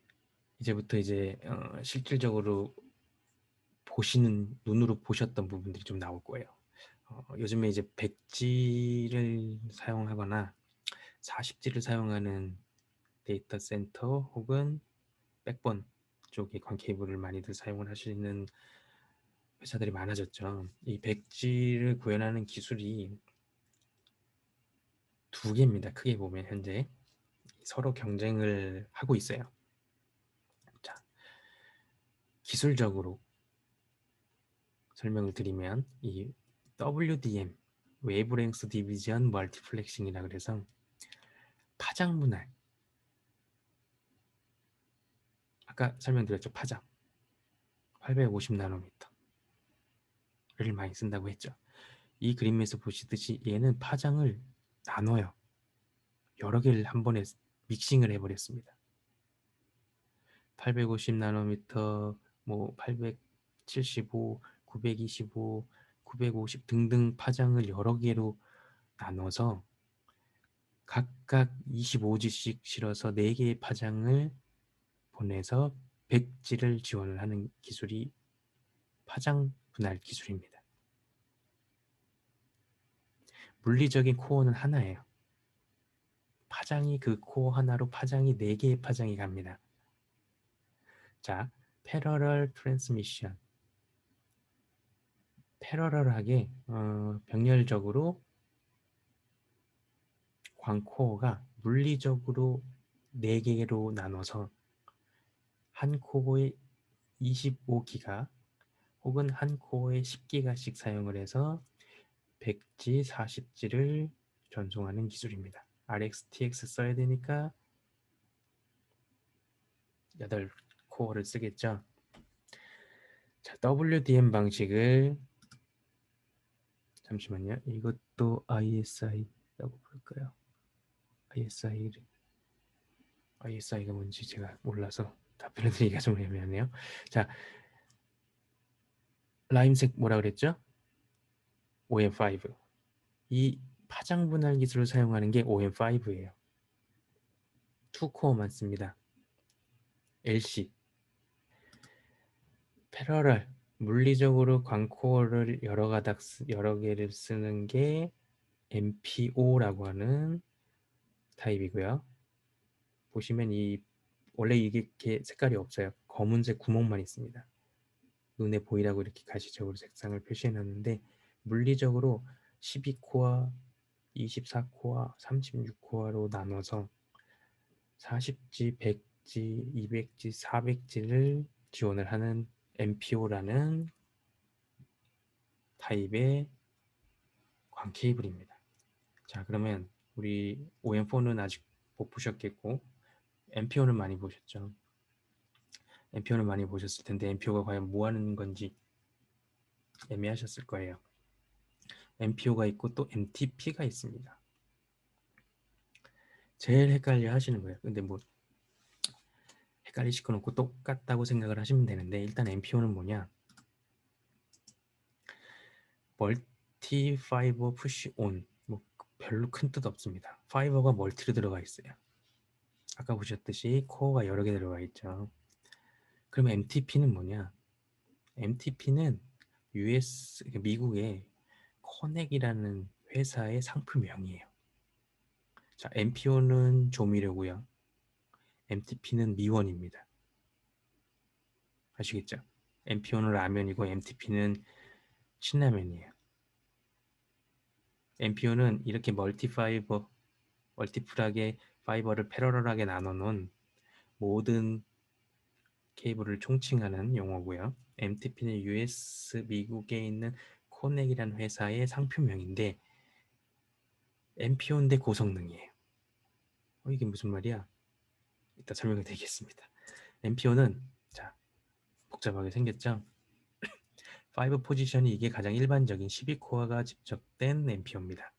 이제부터 이제 실질적으로 보시는 눈으로 보셨던 부분들이 좀 나올 거예요. 요즘에 이제 100G를 사용하거나 40G를 사용하는 데이터 센터 혹은 백본 쪽에 광 케이블을 많이들 사용을 하시는 회사들이 많아졌죠. 이 100G를 구현하는 기술이 두 개입니다. 크게 보면 현재 서로 경쟁을 하고 있어요. 자, 기술적으로 설명을 드리면 이 WDM, 웨이브랭스 디비전 멀티플렉싱이라 그래서 파장 분할, 아까 설명드렸죠. 파장 850 나노미터를 많이 쓴다고 했죠. 이 그림에서 보시듯이 얘는 파장을 나눠요. 여러 개를 한 번에 믹싱을 해버렸습니다. 850 나노미터, 뭐 875, 925, 950 등등 파장을 여러 개로 나눠서 각각 25G씩 실어서 4개의 파장을 보내서 100G를 지원을 하는 기술이 파장 분할 기술입니다. 물리적인 코어는 하나예요. 파장이 그 코어 하나로 파장이 4개의 파장이 갑니다. 자, 패러럴 트랜스미션. 패러럴하게 병렬적으로 광코어가 물리적으로 4개로 나눠서 한 코어에 25기가 혹은 한 코어에 10기가씩 사용을 해서 100G, 40G를 전송하는 기술입니다. RxTX 써야 되니까 8코어를 쓰겠죠. 자, WDM 방식을 잠시만요. 이것도 ISI라고 부를까요? ISI가 뭔지 제가 몰라서 답변을 드리기가 좀 애매하네요. 자, 라임색 뭐라 그랬죠? OM5. 이 파장 분할 기술을 사용하는 게 OM5예요. 2코어만 씁니다. LC. 패러럴. 물리적으로 광코어를 여러 개를 쓰는 게 MPO라고 하는 타입이고요. 보시면 원래 이게 이렇게 색깔이 없어요. 검은색 구멍만 있습니다. 눈에 보이라고 이렇게 가시적으로 색상을 표시해 놨는데 물리적으로 12코어, 24코어, 36코어로 나눠서 40G, 100G, 200G, 400G를 지원을 하는 MPO라는 타입의 광 케이블입니다. 자, 그러면 우리 OM4는 아직 못 보셨겠고 MPO는 많이 보셨죠. MPO는 많이 보셨을 텐데 MPO가 과연 뭐 하는 건지 애매하셨을 거예요. MPO가 있고 또 MTP가 있습니다. 제일 헷갈려 하시는 거예요. 근데 뭐 헷갈리실 건 없고 똑같다고 생각을 하시면 되는데 일단 MPO는 뭐냐? 멀티 파이버 푸시 온. 뭐 별로 큰 뜻 없습니다. 파이버가 멀티로 들어가 있어요. 아까 보셨듯이 코어가 여러 개 들어가 있죠. 그럼 MTP는 뭐냐? MTP는 미국의 커넥이라는 회사의 상품명이에요. 자, MPO는 조미료고요. MTP는 미원입니다. 아시겠죠? MPO는 라면이고 MTP는 신라면이에요. MPO는 이렇게 멀티플하게 파이버를 패러럴하게 나눠놓은 모든 케이블을 총칭하는 용어고요. MTP는 US 미국에 있는 코넥이라는 회사의 상표명인데 MPO인데 고성능이에요. 이게 무슨 말이야? 이따 설명을 드리겠습니다. MPO는 자 복잡하게 생겼죠? 5 포지션이 이게 가장 일반적인 12코어가 집적된 MPO입니다.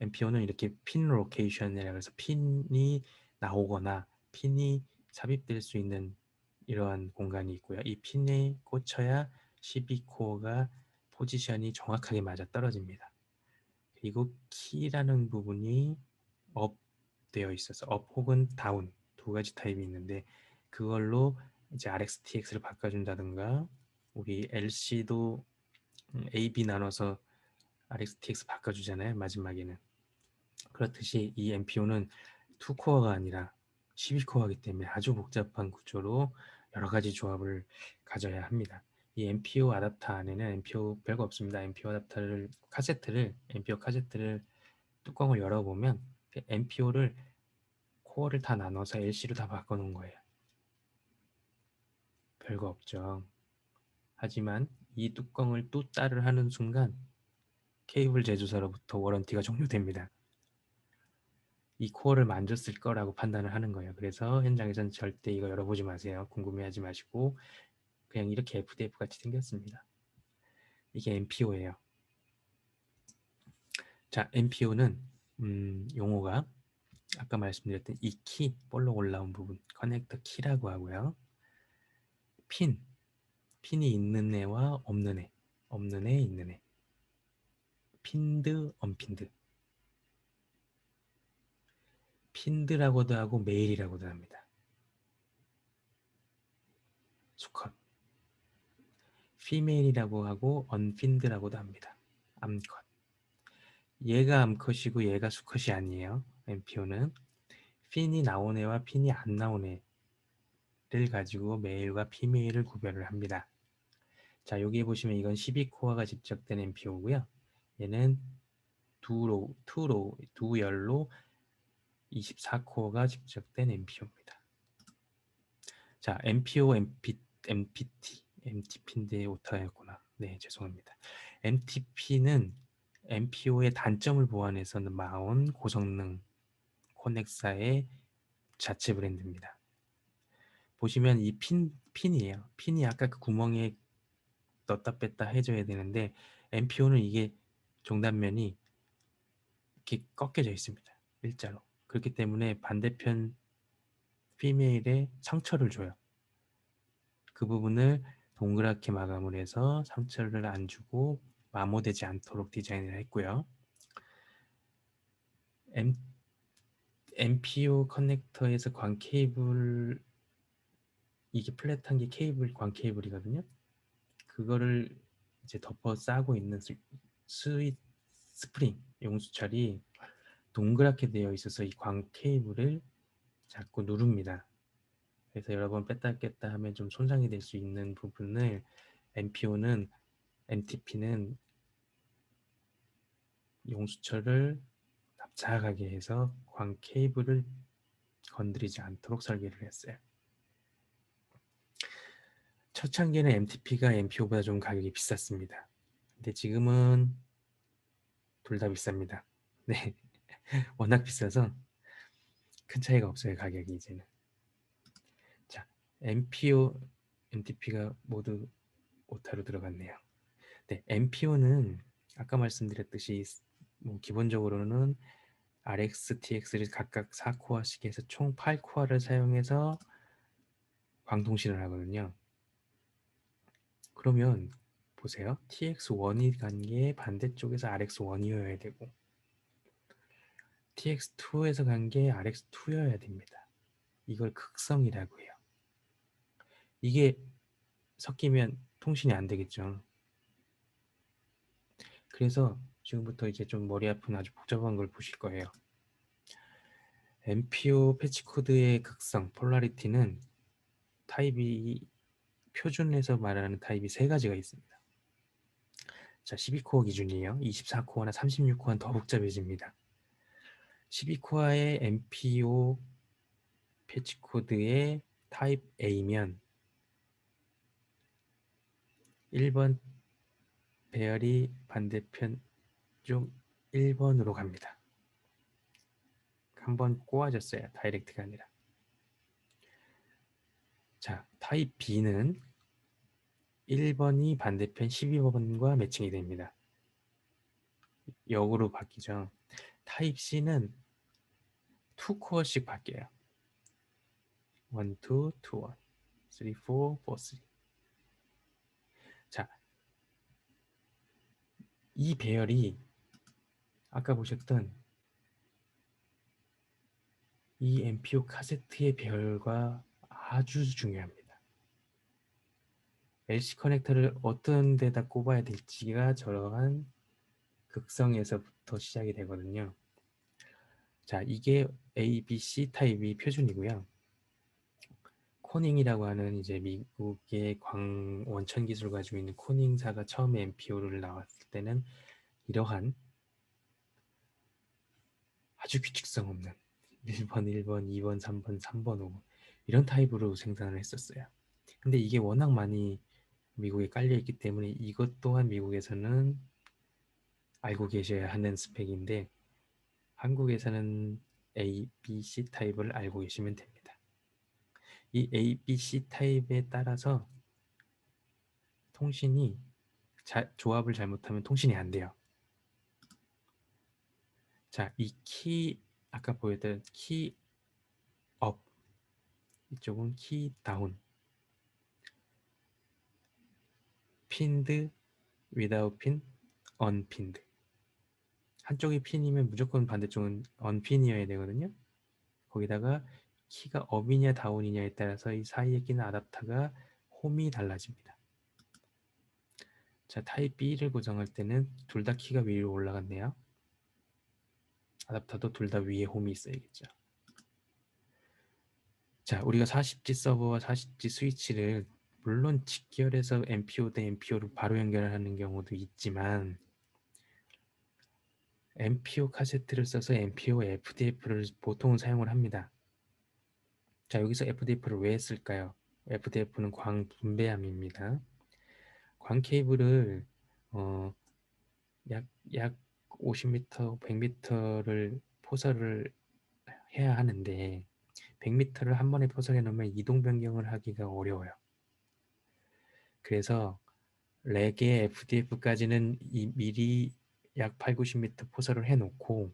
MPO는 이렇게 핀 로케이션이라고 해서 핀이 나오거나 핀이 삽입될 수 있는 이러한 공간이 있고요. 이 핀에 꽂혀야 12코어가 포지션이 정확하게 맞아 떨어집니다. 그리고 키라는 부분이 업 되어 있어서 업 혹은 다운 두 가지 타입이 있는데 그걸로 이제 RxTX를 바꿔준다든가 우리 LC도 A, B 나눠서 RxTX 바꿔주잖아요. 마지막에는. 그렇듯이 이 MPO는 2코어가 아니라 12코어이기 때문에 아주 복잡한 구조로 여러 가지 조합을 가져야 합니다. 이 MPO 아답터 안에는 MPO 별거 없습니다. MPO 카세트를 뚜껑을 열어보면 MPO를 코어를 다 나눠서 LC로 다 바꿔놓은 거예요. 별거 없죠. 하지만 이 뚜껑을 뚜따를 하는 순간 케이블 제조사로부터 워런티가 종료됩니다. 이 코어를 만졌을 거라고 판단을 하는 거예요. 그래서 현장에서는 절대 이거 열어보지 마세요. 궁금해하지 마시고 그냥 이렇게 FDF 같이 생겼습니다. 이게 MPO예요. 자, MPO는 용어가 아까 말씀드렸던 이 키, 볼록 올라온 부분, 커넥터 키라고 하고요. 핀이 있는 애와 없는 애, 없는 애, 있는 애. 핀드, 언핀드. 핀드라고도 하고 메일이라고도 합니다. 수컷. 피메일이라고 하고 언핀드라고도 합니다. 암컷. 얘가 암컷이고 얘가 수컷이 아니에요. MPO는 핀이 나온 애와 핀이 안 나온 애를 가지고 메일과 피메일을 구별을 합니다. 자, 여기 보시면 이건 12코어가 집적된 MPO고요. 얘는 두 열로 24코어가 집적된 MPO입니다. 자, MPO, MPT, MTP인데 오타였구나. 네, 죄송합니다. MTP는 MPO의 단점을 보완해서 나온 고성능 코넥사의 자체 브랜드입니다. 보시면 이 핀이에요. 핀이 아까 그 구멍에 넣었다 뺐다 해줘야 되는데 MPO는 이게 종단면이 이렇게 꺾여져 있습니다. 일자로. 그렇기 때문에 반대편 피메일에 상처를 줘요. 그 부분을 동그랗게 마감을 해서 상처를 안 주고 마모되지 않도록 디자인을 했고요. MPO 커넥터에서 광 케이블 이게 플랫한 게 광 케이블이거든요. 그거를 이제 덮어 싸고 있는 스프링 용수철이 동그랗게 되어 있어서 이 광 케이블을 자꾸 누릅니다. 그래서 여러 번 뺐다 꼈다 하면 좀 손상이 될 수 있는 부분을 MTP는 용수철을 납작하게 해서 광 케이블을 건드리지 않도록 설계를 했어요. 초창기에는 MTP가 MPO보다 좀 가격이 비쌌습니다. 근데 지금은 둘 다 비쌉니다. 네, 워낙 비싸서 큰 차이가 없어요. 가격이 이제는. 자, MPO, MTP가 모두 오타로 들어갔네요. 네, MPO는 아까 말씀드렸듯이 기본적으로는 RX, TX를 각각 4코어씩 해서 총 8코어를 사용해서 광통신을 하거든요. 그러면 보세요. TX1이 간 게 반대쪽에서 RX1이어야 되고 TX2에서 간 게 RX2여야 됩니다. 이걸 극성이라고 해요. 이게 섞이면 통신이 안 되겠죠. 그래서 지금부터 이제 좀 머리 아픈 아주 복잡한 걸 보실 거예요. MPO 패치 코드의 극성, 폴라리티는 타입이 표준에서 말하는 타입이 세 가지가 있습니다. 자, 12코어 기준이에요. 24코어나 36코어는 더 복잡해집니다. 12코어의 MPO 패치 코드의 타입 A면 1번 배열이 반대편 쪽 1번으로 갑니다. 한번 꼬아줬어요. 다이렉트가 아니라. 자, 타입 B는 1번이 반대편 12번과 매칭이 됩니다. 역으로 바뀌죠. 타입 C는 2코어씩 바뀌어요. 1, 2, 2, 1, 3, 4, 4, 3. 자, 이 배열이 아까 보셨던 이 MPO 카세트의 배열과 아주 중요합니다. LC 커넥터를 어떤 데다 꼽아야 될지가 저러한 극성에서부터 시작이 되거든요. 자, 이게 ABC 타입이 표준이고요. 코닝이라고 하는 이제 미국의 원천 기술을 가지고 있는 코닝사가 처음에 MPO를 나왔을 때는 이러한 아주 규칙성 없는 1번, 1번, 2번, 3번, 3번, 5번 이런 타입으로 생산을 했었어요. 근데 이게 워낙 많이 미국에 깔려 있기 때문에 이것 또한 미국에서는 알고 계셔야 하는 스펙인데 한국에서는 A, B, C 타입을 알고 계시면 됩니다. 이 A, B, C 타입에 따라서 통신이 조합을 잘못하면 통신이 안 돼요. 자, 이 키 아까 보였던 키 업 이쪽은 키 다운 핀드 without pin unpinned 한쪽이 핀이면 무조건 반대쪽은 un핀이어야 되거든요. 거기다가 키가 업이냐 다운이냐에 따라서 이 사이에 끼는 아답터가 홈이 달라집니다. 자, 타입 B를 고정할 때는 둘 다 키가 위로 올라갔네요. 아답터도 둘 다 위에 홈이 있어야겠죠. 자, 우리가 40G 서버와 40G 스위치를 물론 직결해서 MPO 대 MPO로 바로 연결하는 경우도 있지만 MPO 카세트를 써서 MPO FDF를 보통은 사용을 합니다. 자, 여기서 FDF를 왜 쓸까요? FDF는 광 분배함입니다. 광 케이블을 약 50m, 100m를 포설을 해야 하는데 100m를 한 번에 포설해 놓으면 이동 변경을 하기가 어려워요. 그래서 렉의 FDF까지는 미리 약 8, 90m 포설을 해 놓고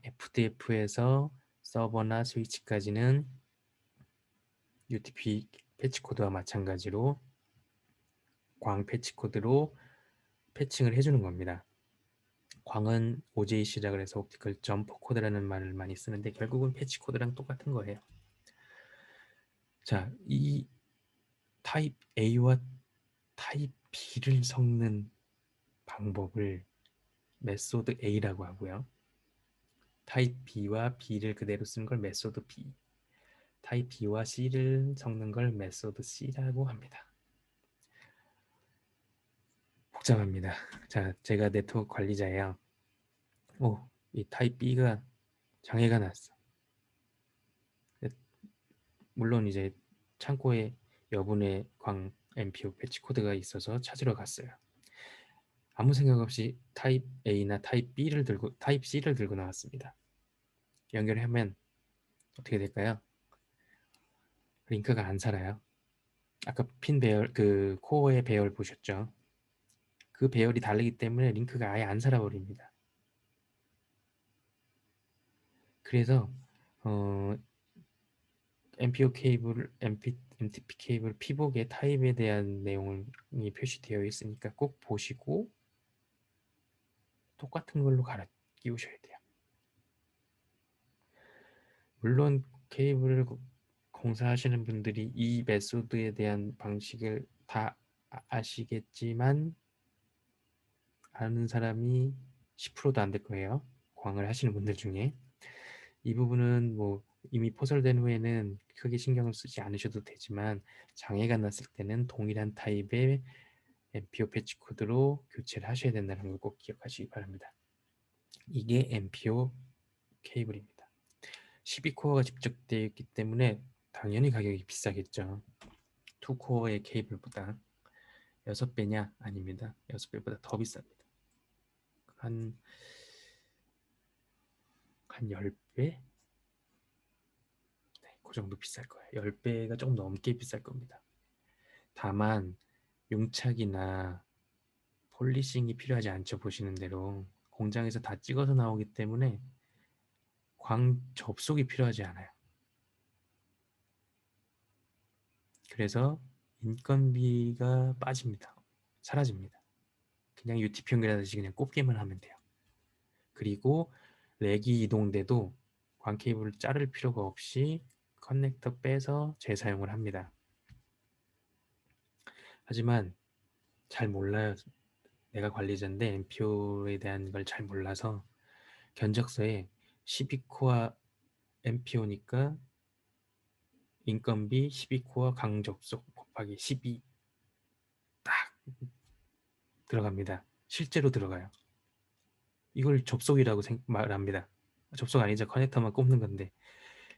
FDF에서 서버나 스위치까지는 UTP 패치 코드와 마찬가지로 광 패치 코드로 패칭을 해주는 겁니다. 광은 OJC라 그래서 옵티컬 점퍼 코드라는 말을 많이 쓰는데 결국은 패치 코드랑 똑같은 거예요. 자, 이 타입 A와 타입 B를 섞는 방법을 메소드 A라고 하고요. 타입 B와 B를 그대로 쓰는 걸 메소드 B, 타입 B와 C를 섞는 걸 메소드 C라고 합니다. 복잡합니다. 자, 제가 네트워크 관리자예요. 이 타입 B가 장애가 났어. 물론 이제 창고에 여분의 광 MPO 패치 코드가 있어서 찾으러 갔어요. 아무 생각 없이 타입 A나 타입 C를 들고 나왔습니다. 연결하면 어떻게 될까요? 링크가 안 살아요. 아까 핀 배열, 그 코어의 배열 보셨죠? 그 배열이 다르기 때문에 링크가 아예 안 살아버립니다. 그래서 MPO 케이블, MTP 케이블 피복의 타입에 대한 내용이 표시되어 있으니까 꼭 보시고 똑같은 걸로 갈아 끼우셔야 돼요. 물론 케이블을 공사하시는 분들이 이 메소드에 대한 방식을 다 아시겠지만 아는 사람이 10%도 안 될 거예요. 광을 하시는 분들 중에. 이 부분은 뭐 이미 포설된 후에는 크게 신경을 쓰지 않으셔도 되지만 장애가 났을 때는 동일한 타입의 MPO 패치 코드로 교체를 하셔야 된다는 걸 꼭 기억하시기 바랍니다. 이게 MPO 케이블입니다. 12코어가 집적되어 있기 때문에 당연히 가격이 비싸겠죠. 2코어의 케이블보다. 6배냐? 아닙니다. 6배보다 더 비쌉니다. 한 10배? 네, 그 정도 비쌀 거예요. 10배가 조금 넘게 비쌀 겁니다. 다만 용착이나 폴리싱이 필요하지 않죠. 보시는 대로 공장에서 다 찍어서 나오기 때문에 광 접속이 필요하지 않아요. 그래서 인건비가 빠집니다. 사라집니다. 그냥 UTP 연결하듯이 그냥 꼽기만 하면 돼요. 그리고 렉이 이동돼도 광 케이블을 자를 필요가 없이 커넥터 빼서 재사용을 합니다. 하지만 잘 몰라요. 내가 관리자인데 MPO에 대한 걸 잘 몰라서 견적서에 12코어 MPO니까 인건비 12코어 강접속 곱하기 12 딱 들어갑니다. 실제로 들어가요. 이걸 접속이라고 말합니다. 접속 아니죠. 커넥터만 꼽는 건데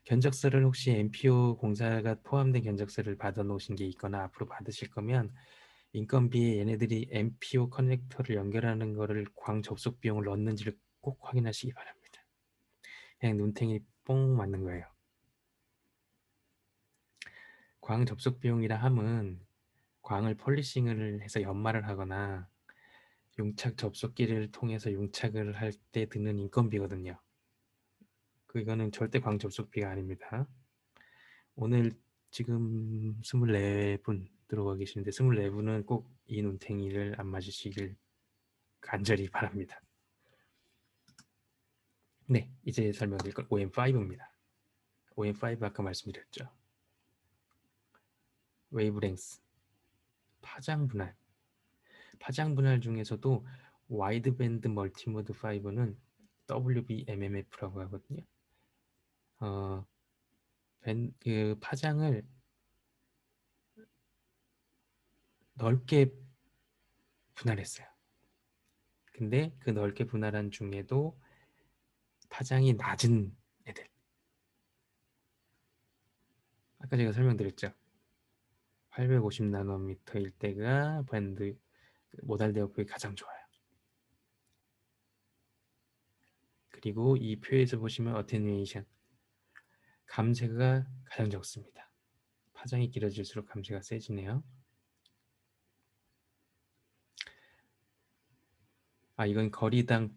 견적서를 혹시 MPO 공사가 포함된 견적서를 받아 놓으신 게 있거나 앞으로 받으실 거면 인건비에 얘네들이 MPO 커넥터를 연결하는 거를 광 접속 비용을 넣는지를 꼭 확인하시기 바랍니다. 그냥 눈탱이 뽕 맞는 거예요. 광 접속 비용이라 함은 광을 폴리싱을 해서 연마를 하거나 용착 접속기를 통해서 용착을 할 때 드는 인건비거든요. 그거는 절대 광 접속비가 아닙니다. 오늘 지금 24분 들어가 계시는데 24분은 꼭 이 눈탱이를 안 맞으시길 간절히 바랍니다. 네, 이제 설명드릴 건 OM5입니다. OM5 아까 말씀드렸죠. 웨이브랭스, 파장 분할. 파장 분할 중에서도 와이드밴드 멀티모드 5는 WBMMF라고 하거든요. 그 파장을 넓게 분할했어요. 근데 그 넓게 분할한 중에도 파장이 낮은 애들. 아까 제가 설명드렸죠. 850나노미터일 때가 밴드 모달 대역폭이 가장 좋아요. 그리고 이 표에서 보시면 어테뉴에이션 감쇄가 가장 적습니다. 파장이 길어질수록 감쇄가 세지네요. 이건 거리당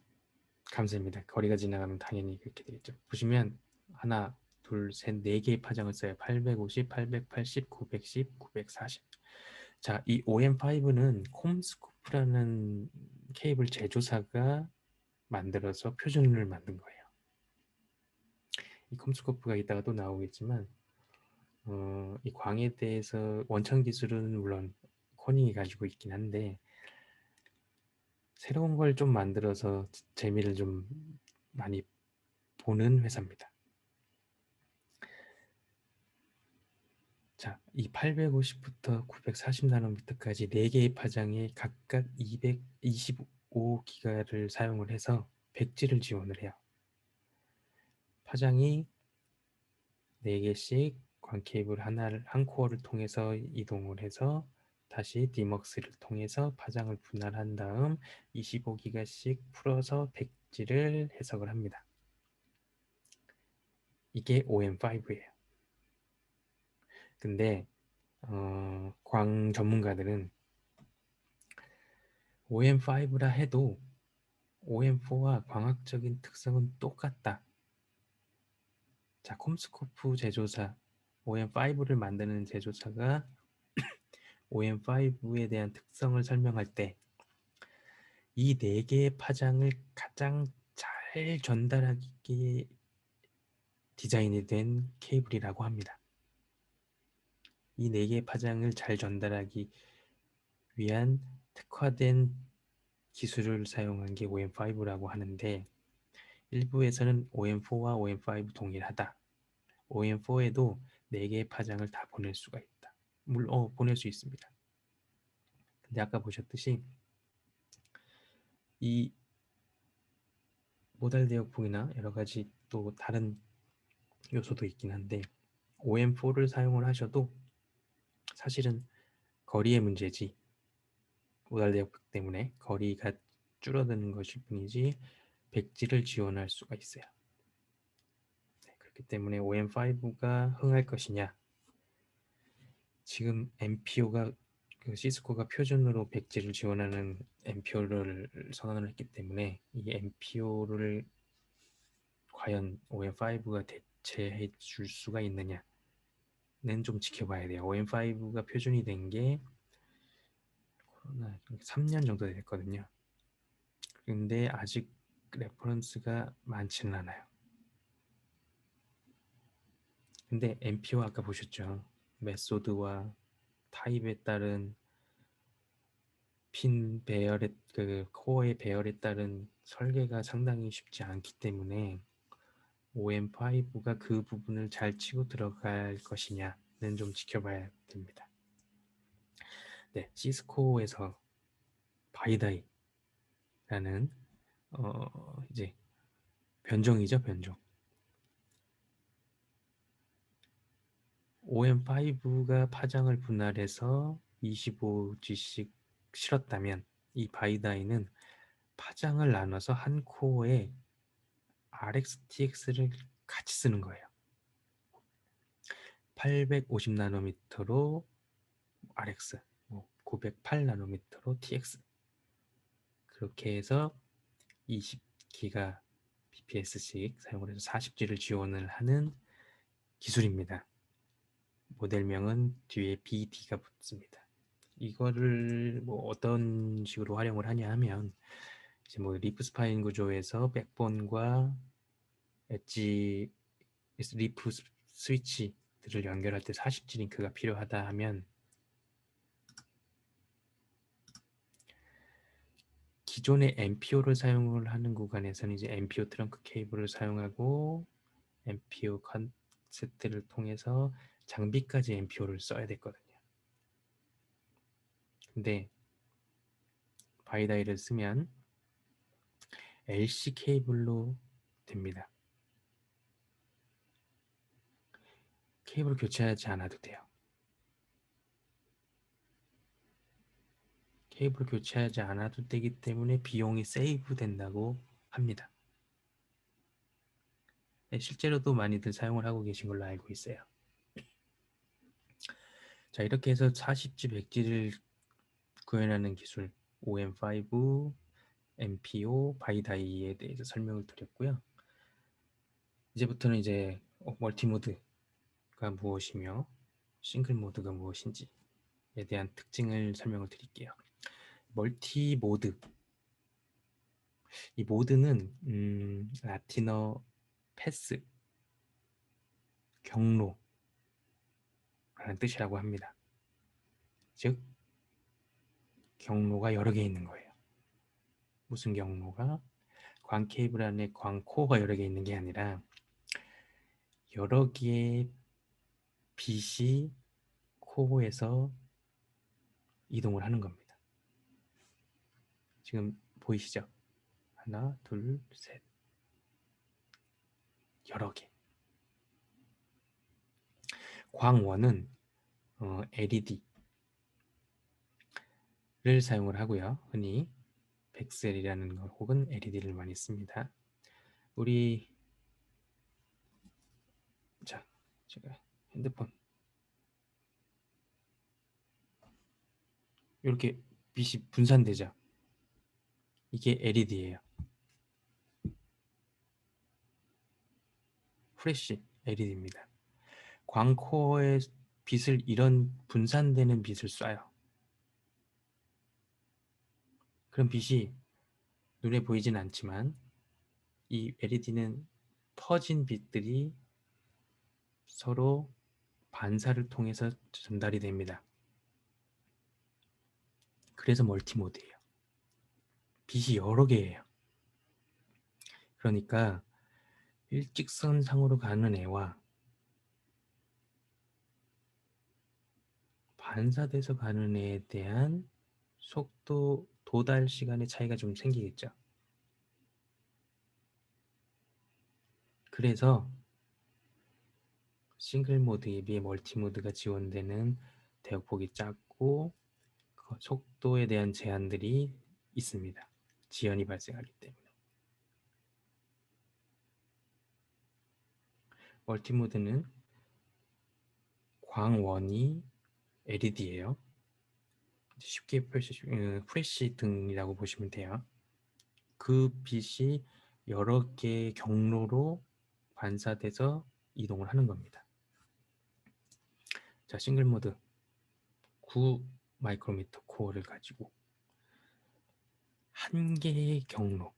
감쇄입니다. 거리가 지나가면 당연히 그렇게 되겠죠. 보시면 하나, 둘, 셋, 네 개의 파장을 써요. 850, 880, 910, 940. 자, 이 OM5는 콤스코프라는 케이블 제조사가 만들어서 표준을 만든 거예요. 이 콤스코프가 이따가 또 나오겠지만 이 광에 대해서 원천 기술은 물론 코닝이 가지고 있긴 한데 새로운 걸 좀 만들어서 재미를 좀 많이 보는 회사입니다. 자, 이 850부터 940나노미터까지 4개의 파장에 각각 225기가를 사용을 해서 백지를 지원을 해요. 파장이 4개씩 광 케이블 한 코어를 통해서 이동을 해서 다시 디먹스를 통해서 파장을 분할한 다음 25기가씩 풀어서 백지를 해석을 합니다. 이게 OM5예요. 근데 광 전문가들은 OM5라 해도 OM4와 광학적인 특성은 똑같다. 자, 콤스코프 제조사 OM5를 만드는 제조사가 OM5에 대한 특성을 설명할 때 이 4개의 파장을 가장 잘 전달하기에 디자인이 된 케이블이라고 합니다. 이 4개의 파장을 잘 전달하기 위한 특화된 기술을 사용한 게 OM5라고 하는데 일부에서는 OM4와 OM5 동일하다. OM4에도 4개의 파장을 다 보낼 수가 있다. 물론 보낼 수 있습니다. 근데 아까 보셨듯이 이 모달 대역폭이나 여러 가지 또 다른 요소도 있긴 한데 OM4를 사용을 하셔도 사실은 거리의 문제지 모달 대역폭 때문에 거리가 줄어드는 것일 뿐이지 백지를 지원할 수가 있어요. 네, 그렇기 때문에 OM5가 흥할 것이냐, 지금 MPO가 그 시스코가 표준으로 백지를 지원하는 MPO를 선언을 했기 때문에 이 MPO를 과연 OM5가 대체해 줄 수가 있느냐는 좀 지켜봐야 돼요. OM5가 표준이 된 게 코로나 3년 정도 됐거든요. 근데 아직 레퍼런스가 많지는 않아요. 근데 MPO 아까 보셨죠? 메소드와 타입에 따른 핀 배열의 그 코어의 배열에 따른 설계가 상당히 쉽지 않기 때문에 OM5가 그 부분을 잘 치고 들어갈 것이냐는 좀 지켜봐야 됩니다. 네, 시스코에서 바이다이라는 이제 변종이죠, 변종. OM5가 파장을 분할해서 25G씩 실었다면 이 바이다이는 파장을 나눠서 한 코어에 RxTX를 같이 쓰는 거예요. 850나노미터로 RX, 908나노미터로 TX, 그렇게 해서 20기가 bps씩 사용을 해서 40G를 지원을 하는 기술입니다. 모델명은 뒤에 BD가 붙습니다. 이거를 뭐 어떤 식으로 활용을 하냐 하면 이제 뭐 리프 스파인 구조에서 백본과 엣지 리프 스위치들을 연결할 때 40G 링크가 필요하다 하면 기존의 MPO를 사용을 하는 구간에서는 이제 MPO 트렁크 케이블을 사용하고 MPO 컨셉트를 통해서 장비까지 MPO를 써야 됐거든요. 근데 바이다이를 쓰면 LC 케이블로 됩니다. 케이블을 교체하지 않아도 돼요. 케이블을 교체하지 않아도 되기 때문에 비용이 세이브 된다고 합니다. 실제로도 많이들 사용을 하고 계신 걸로 알고 있어요. 자, 이렇게 해서 40G, 100G를 구현하는 기술 OM5, MPO, 바이다이에 대해서 설명을 드렸고요. 이제부터는 이제 멀티모드가 무엇이며 싱글 모드가 무엇인지에 대한 특징을 설명을 드릴게요. 멀티모드, 이 모드는 라틴어 패스, 경로라는 뜻이라고 합니다. 즉 경로가 여러 개 있는 거예요. 무슨 경로가? 광 케이블 안에 광 코어가 여러 개 있는 게 아니라 여러 개의 빛이 코어에서 이동을 하는 겁니다. 지금 보이시죠? 하나, 둘, 셋. 여러 개. 광원은 LED를 사용을 하고요. 흔히 백셀이라는 걸 혹은 LED를 많이 씁니다. 우리 자, 제가 핸드폰 이렇게 빛이 분산되죠. 이게 LED예요. 프레쉬 LED입니다. 광코어의 빛을 이런 분산되는 빛을 쏴요. 그런 빛이 눈에 보이진 않지만 이 LED는 퍼진 빛들이 서로 반사를 통해서 전달이 됩니다. 그래서 멀티모드예요. 빛이 여러 개예요. 그러니까 일직선상으로 가는 애와 반사돼서 가는 애에 대한 속도 도달 시간의 차이가 좀 생기겠죠. 그래서 싱글 모드에 비해 멀티 모드가 지원되는 대역폭이 작고 속도에 대한 제한들이 있습니다. 지연이 발생하기 때문에. 멀티모드는 광원이 LED예요. 쉽게 프레시 등이라고 보시면 돼요. 그 빛이 여러 개의 경로로 반사돼서 이동을 하는 겁니다. 자, 싱글 모드 9 마이크로미터 코어를 가지고 한 개의 경로.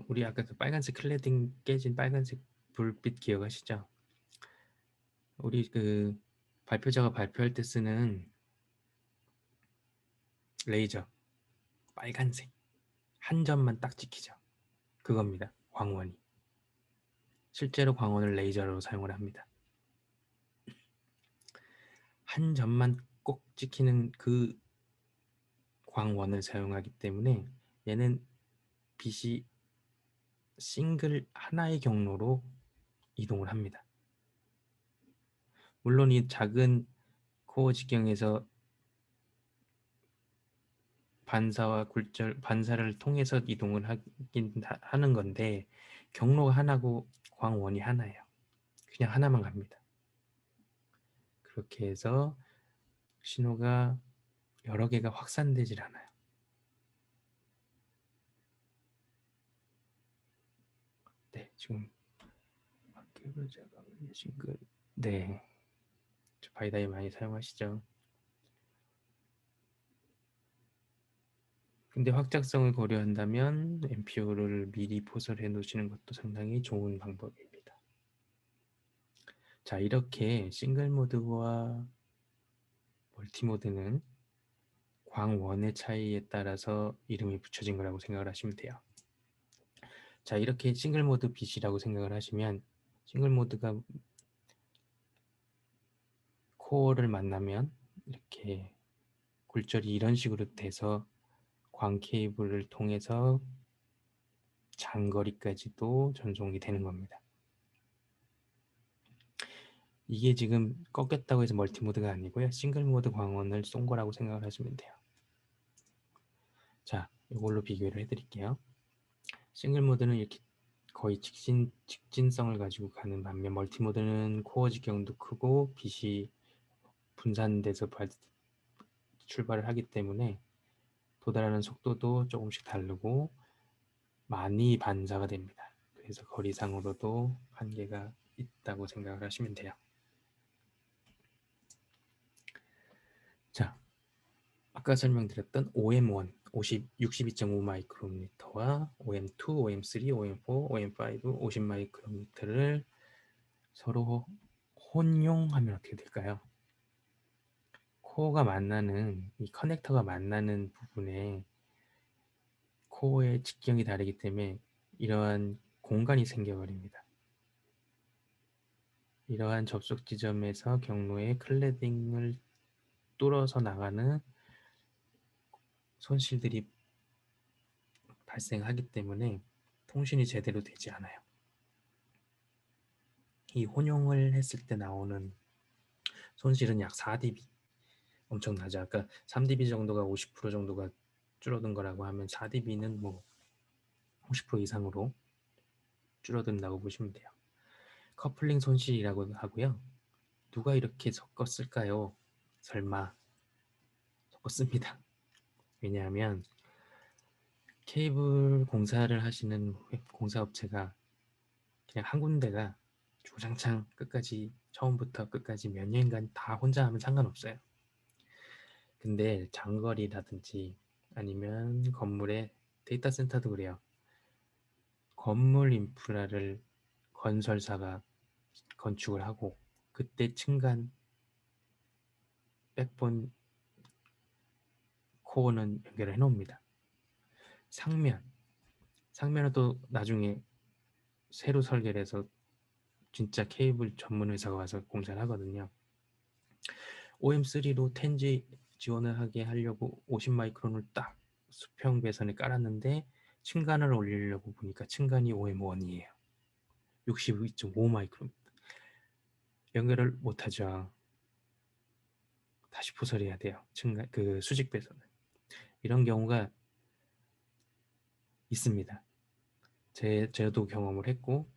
우리 아까 그 빨간색 클레딩 깨진 빨간색 불빛 기억하시죠? 우리 그 발표자가 발표할 때 쓰는 레이저 빨간색 한 점만 딱 찍히죠. 그겁니다. 광원이. 실제로 광원을 레이저로 사용을 합니다. 한 점만 꼭 찍히는 그 광원을 사용하기 때문에 얘는 빛이 싱글 하나의 경로로 이동을 합니다. 물론 이 작은 코어 직경에서 반사와 굴절, 반사를 통해서 이동을 하는 건데 경로가 하나고 광원이 하나예요. 그냥 하나만 갑니다. 그렇게 해서 신호가 여러 개가 확산되질 않아요. 네, 지금 싱글 네, 바이다이 많이 사용하시죠. 근데 확장성을 고려한다면 MPO를 미리 포설해 놓으시는 것도 상당히 좋은 방법입니다. 자, 이렇게 싱글 모드와 멀티 모드는 광원의 차이에 따라서 이름이 붙여진 거라고 생각을 하시면 돼요. 자, 이렇게 싱글 모드 빛이라고 생각을 하시면 싱글 모드가 코어를 만나면 이렇게 굴절이 이런 식으로 돼서 광 케이블을 통해서 장거리까지도 전송이 되는 겁니다. 이게 지금 꺾였다고 해서 멀티 모드가 아니고요. 싱글 모드 광원을 쏜 거라고 생각을 하시면 돼요. 자, 이걸로 비교를 해드릴게요. 싱글 모드는 이렇게 거의 직진성을 가지고 가는 반면 멀티 모드는 코어 직경도 크고 빛이 분산돼서 출발을 하기 때문에 도달하는 속도도 조금씩 다르고 많이 반사가 됩니다. 그래서 거리상으로도 한계가 있다고 생각을 하시면 돼요. 자, 아까 설명드렸던 OM1 62.5 마이크로미터와 OM2, OM3, OM4, OM5 50 마이크로미터를 서로 혼용하면 어떻게 될까요? 코어가 만나는 이 커넥터가 만나는 부분에 코어의 직경이 다르기 때문에 이러한 공간이 생겨버립니다. 이러한 접속 지점에서 경로의 클레딩을 뚫어서 나가는 손실들이 발생하기 때문에 통신이 제대로 되지 않아요. 이 혼용을 했을 때 나오는 손실은 약 4dB, 엄청나죠. 아까 3dB 정도가 50% 정도가 줄어든 거라고 하면 4dB는 뭐 50% 이상으로 줄어든다고 보시면 돼요. 커플링 손실이라고 하고요. 누가 이렇게 섞었을까요? 설마 섞었습니다. 왜냐하면 케이블 공사를 하시는 공사업체가 그냥 한 군데가 주장창 끝까지 처음부터 끝까지 몇 년간 다 혼자 하면 상관없어요. 근데 장거리라든지 아니면 건물에 데이터 센터도 그래요. 건물 인프라를 건설사가 건축을 하고 그때 층간 백본 코어는 연결을 해 놓습니다. 상면은 또 나중에 새로 설계를 해서 진짜 케이블 전문 회사가 와서 공사를 하거든요. OM3로 텐지 지원을 하게 하려고 50 마이크론을 딱 수평 배선에 깔았는데 층간을 올리려고 보니까 층간이 OM1이에요. 62.5 마이크론 연결을 못하죠. 다시 포설해야 돼요. 그 수직 배선을. 이런 경우가 있습니다. 저도 경험을 했고,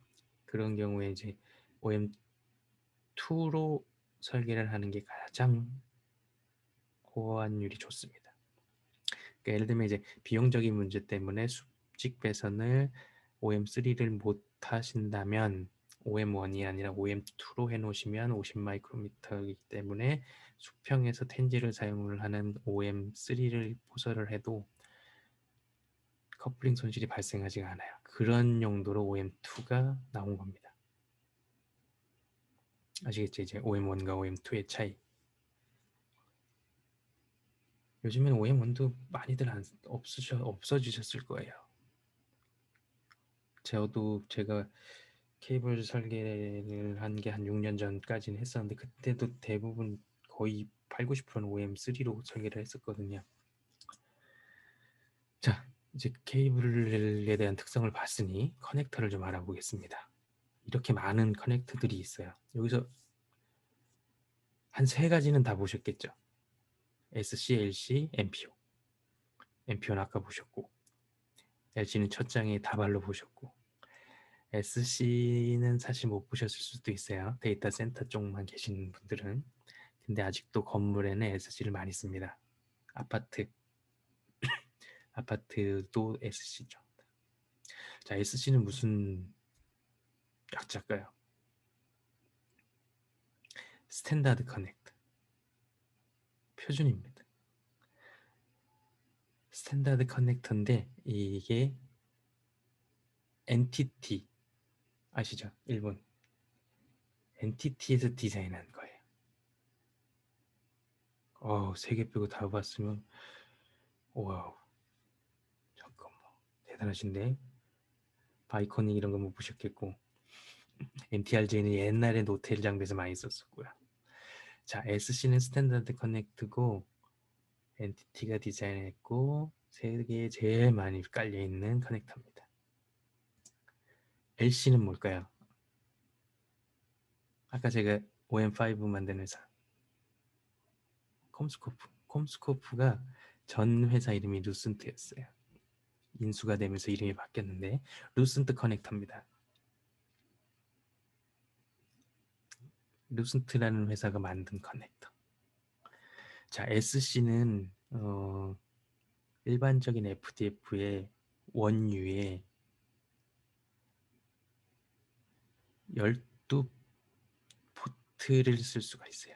그런 경우에 이제 OM2로 설계를 하는 게 가장 호환율이 좋습니다. 그러니까 예를 들면 이제 비용적인 문제 때문에 수직 배선을 OM3를 못 하신다면 OM1이 아니라 OM2로 해놓으시면 50 마이크로미터이기 때문에 수평에서 텐지를 사용을 하는 OM3를 포설을 해도 커플링 손실이 발생하지가 않아요. 그런 용도로 OM2가 나온 겁니다. 아시겠죠? 이제 OM1과 OM2의 차이. 요즘엔 OM1도 많이들 없어지셨을 거예요. 제가 케이블 설계를 한 게 한 6년 전까지는 했었는데, 그때도 대부분 거의 8, 90%는 OM3로 설계를 했었거든요. 자, 이제 케이블에 대한 특성을 봤으니 커넥터를 좀 알아보겠습니다. 이렇게 많은 커넥터들이 있어요. 여기서 한 3가지는 다 보셨겠죠? SC, LC, MPO. MPO는 아까 보셨고, LC는 첫 장에 다발로 보셨고, SC는 사실 못 보셨을 수도 있어요. 데이터 센터 쪽만 계신 분들은. 근데 아직도 건물에는 SC를 많이 씁니다. 아파트도 SC죠. 자, SC는 무슨 약자일까요? 스탠다드 커넥터. 표준입니다. 스탠다드 커넥터인데 이게 NTT 아시죠? 일본 NTT에서 디자인한 거예요. 3개 빼고 다 봤으면 와우, 잠깐만, 대단하신데. 바이코닉 이런 거 못 보셨겠고, MTRJ는 옛날에 노텔 장비에서 많이 썼었고요. 자, SC는 스탠다드 커넥트고 NTT가 디자인했고 세계에 제일 많이 깔려있는 커넥터입니다. LC는 뭘까요? 아까 제가 OM5 만드는 회사 콤스코프가 전 회사 이름이 루센트였어요. 인수가 되면서 이름이 바뀌었는데 루센트 커넥터입니다. 루센트라는 회사가 만든 커넥터. 자, SC는 일반적인 FDF의 원유에 12포트를 쓸 수가 있어요.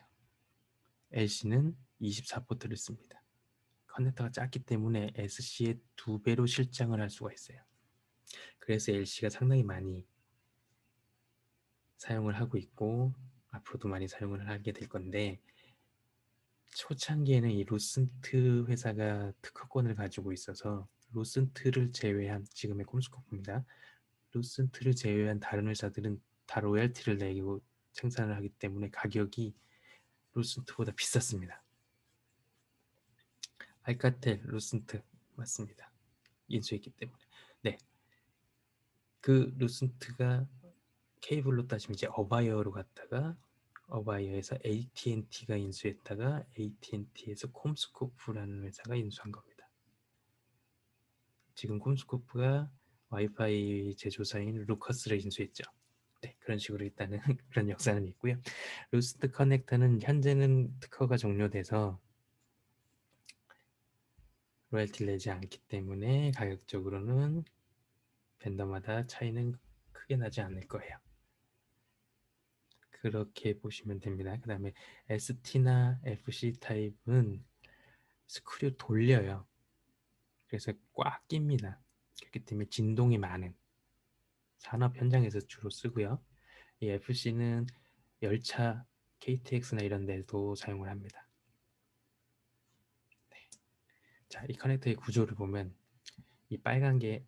LC는 24포트를 씁니다. 커넥터가 작기 때문에 SC의 2배로 실장을 할 수가 있어요. 그래서 LC가 상당히 많이 사용을 하고 있고 앞으로도 많이 사용을 하게 될 건데, 초창기에는 이 루센트 회사가 특허권을 가지고 있어서 루센트를 제외한, 지금의 콤스코프입니다. 루센트를 제외한 다른 회사들은 다 로열티를 내고 생산을 하기 때문에 가격이 루센트보다 비쌌습니다. 알카텔, 루센트 맞습니다. 인수했기 때문에. 네, 그 루센트가 케이블로 따지면 이제 어바이어로 갔다가 어바이어에서 AT&T가 인수했다가 AT&T에서 콤스코프라는 회사가 인수한 겁니다. 지금 콤스코프가 와이파이 제조사인 루커스를 인수했죠. 네, 그런 식으로 일단은 그런 역사는 있고요. 루스트 커넥터는 현재는 특허가 종료돼서 로열티를 내지 않기 때문에 가격적으로는 벤더마다 차이는 크게 나지 않을 거예요. 그렇게 보시면 됩니다. 그 다음에 ST나 FC 타입은 스크류 돌려요. 그래서 꽉 낍니다. 그렇기 때문에 진동이 많은 산업 현장에서 주로 쓰고요. 이 FC는 열차, KTX나 이런 데도 사용을 합니다. 네. 자, 이 커넥터의 구조를 보면 이 빨간 게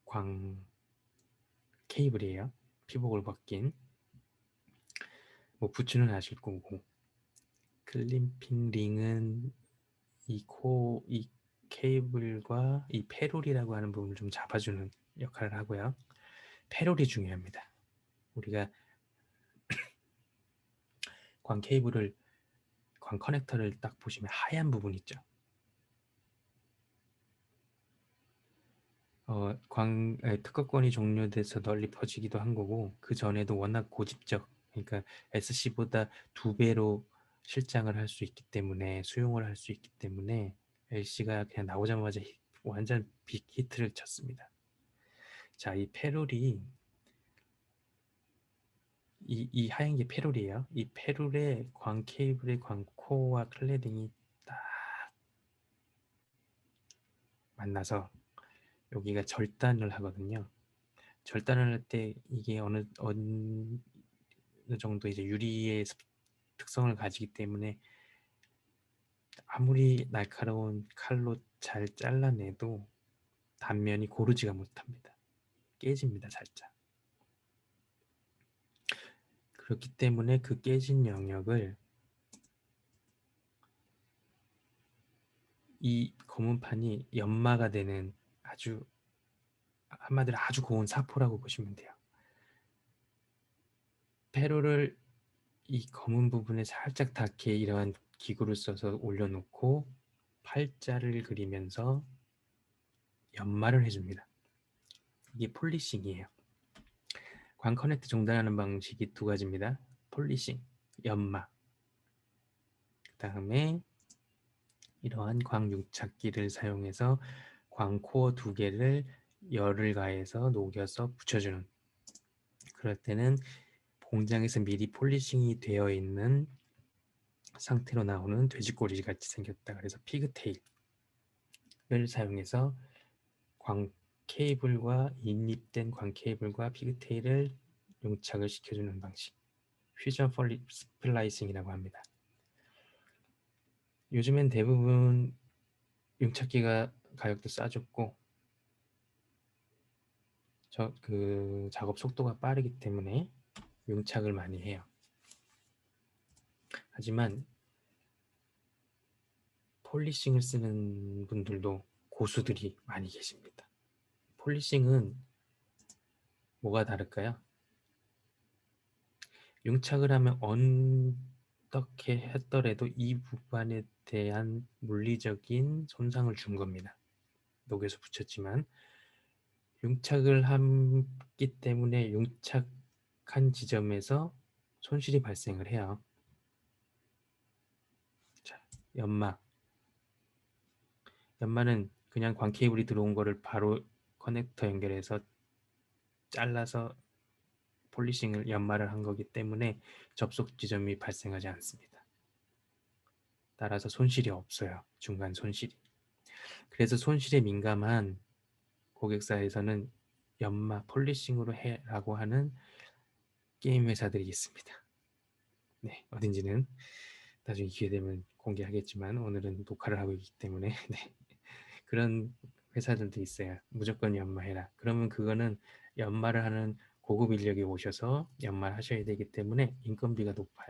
광 케이블이에요. 피복을 벗긴. 뭐 부츠는 아실 거고, 클림핑 링은 이 케이블과 이 페롤이라고 하는 부분을 좀 잡아주는 역할을 하고요. 페롤이 중요합니다. 우리가 광 광 커넥터를 딱 보시면 하얀 부분 있죠. 특허권이 종료돼서 널리 퍼지기도 한 거고, 그 전에도 워낙 고집적, 그러니까 SC보다 2배로 실장을 할 수 있기 때문에, 수용을 할 수 있기 때문에 LC가 그냥 나오자마자 완전 빅 히트를 쳤습니다. 자, 이 페룰이 이 하얀 게 페룰이에요. 이 페룰의 광 케이블의 광코어와 클래딩이 딱 만나서 여기가 절단을 하거든요. 절단을 할 때 이게 어느 정도 이제 유리의 특성을 가지기 때문에 아무리 날카로운 칼로 잘 잘라내도 단면이 고르지가 못합니다. 깨집니다, 살짝. 그렇기 때문에 그 깨진 영역을 이 검은 판이 연마가 되는 아주 한마디로 아주 고운 사포라고 보시면 돼요. 페로를 이 검은 부분에 살짝 닿게 이러한 기구를 써서 올려놓고 팔자를 그리면서 연마를 해줍니다. 이게 폴리싱이에요. 광 커넥트 종단하는 방식이 2가지입니다. 폴리싱, 연마. 그 다음에 이러한 광 융착기를 사용해서 광 코어 2개를 열을 가해서 녹여서 붙여주는, 그럴 때는 공장에서 미리 폴리싱이 되어 있는 상태로 나오는 돼지꼬리 같이 생겼다. 그래서 피그테일을 사용해서 광 케이블과 인립된 광 케이블과 피그테일을 용착을 시켜주는 방식, 퓨전 스플라이싱이라고 합니다. 요즘엔 대부분 용착기가 가격도 싸졌고 작업 속도가 빠르기 때문에 용착을 많이 해요. 하지만 폴리싱을 쓰는 분들도 고수들이 많이 계십니다. 폴리싱은 뭐가 다를까요? 용착을 하면 어떻게 했더라도 이 부분에 대한 물리적인 손상을 준 겁니다. 녹여서 붙였지만 용착을 했기 때문에 용착한 지점에서 손실이 발생을 해요. 자, 연마는 그냥 광 케이블이 들어온 거를 바로 커넥터 연결해서 잘라서 폴리싱을 연마를 한 거기 때문에 접속 지점이 발생하지 않습니다. 따라서 손실이 없어요. 중간 손실이. 그래서 손실에 민감한 고객사에서는 연마 폴리싱으로 해라고 하는 게임 회사들이 있습니다. 네, 어딘지는 나중에 기회 되면 공개하겠지만 오늘은 녹화를 하고 있기 때문에 네, 그런 회사들도 있어요. 무조건 연마해라. 그러면 그거는 연마를 하는 고급 인력이 오셔서 연마를 하셔야 되기 때문에 인건비가 높아요.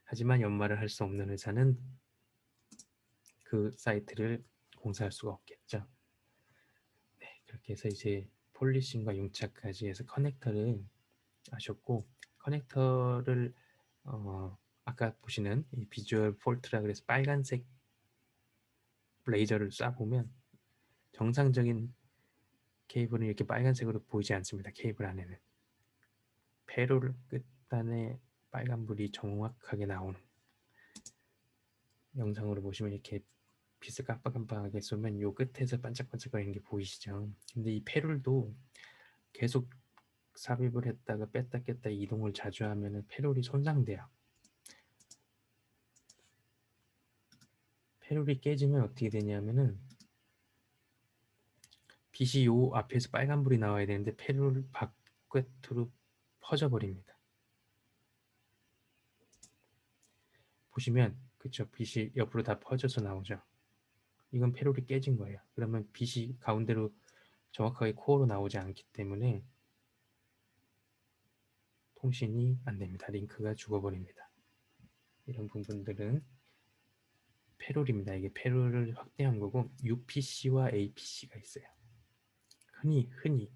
하지만 연마를 할 수 없는 회사는 그 사이트를 공사할 수가 없겠죠. 네, 그렇게 해서 이제 폴리싱과 용착까지 해서 커넥터를 하셨고, 커넥터를 아까 보시는 이 비주얼 폴트라 그래서 빨간색 레이저를 쏴보면 정상적인 케이블은 이렇게 빨간색으로 보이지 않습니다. 케이블 안에는 페롤 끝단에 빨간불이 정확하게 나오는 영상으로 보시면 이렇게 빛을 깜빡깜빡하게 쏘면 요 끝에서 반짝반짝거리는 게 보이시죠? 근데 이 페롤도 계속 삽입을 했다가 뺐다 꼈다 이동을 자주 하면 페롤이 손상돼요. 페롤이 깨지면 어떻게 되냐면은 빛이 요 앞에서 빨간불이 나와야 되는데 페롤 바깥으로 퍼져버립니다. 보시면 그쵸, 빛이 옆으로 다 퍼져서 나오죠. 이건 페롤이 깨진 거예요. 그러면 빛이 가운데로 정확하게 코어로 나오지 않기 때문에 통신이 안 됩니다. 링크가 죽어버립니다. 이런 부분들은 페롤입니다. 이게 페롤을 확대한 거고 UPC와 APC가 있어요. 흔히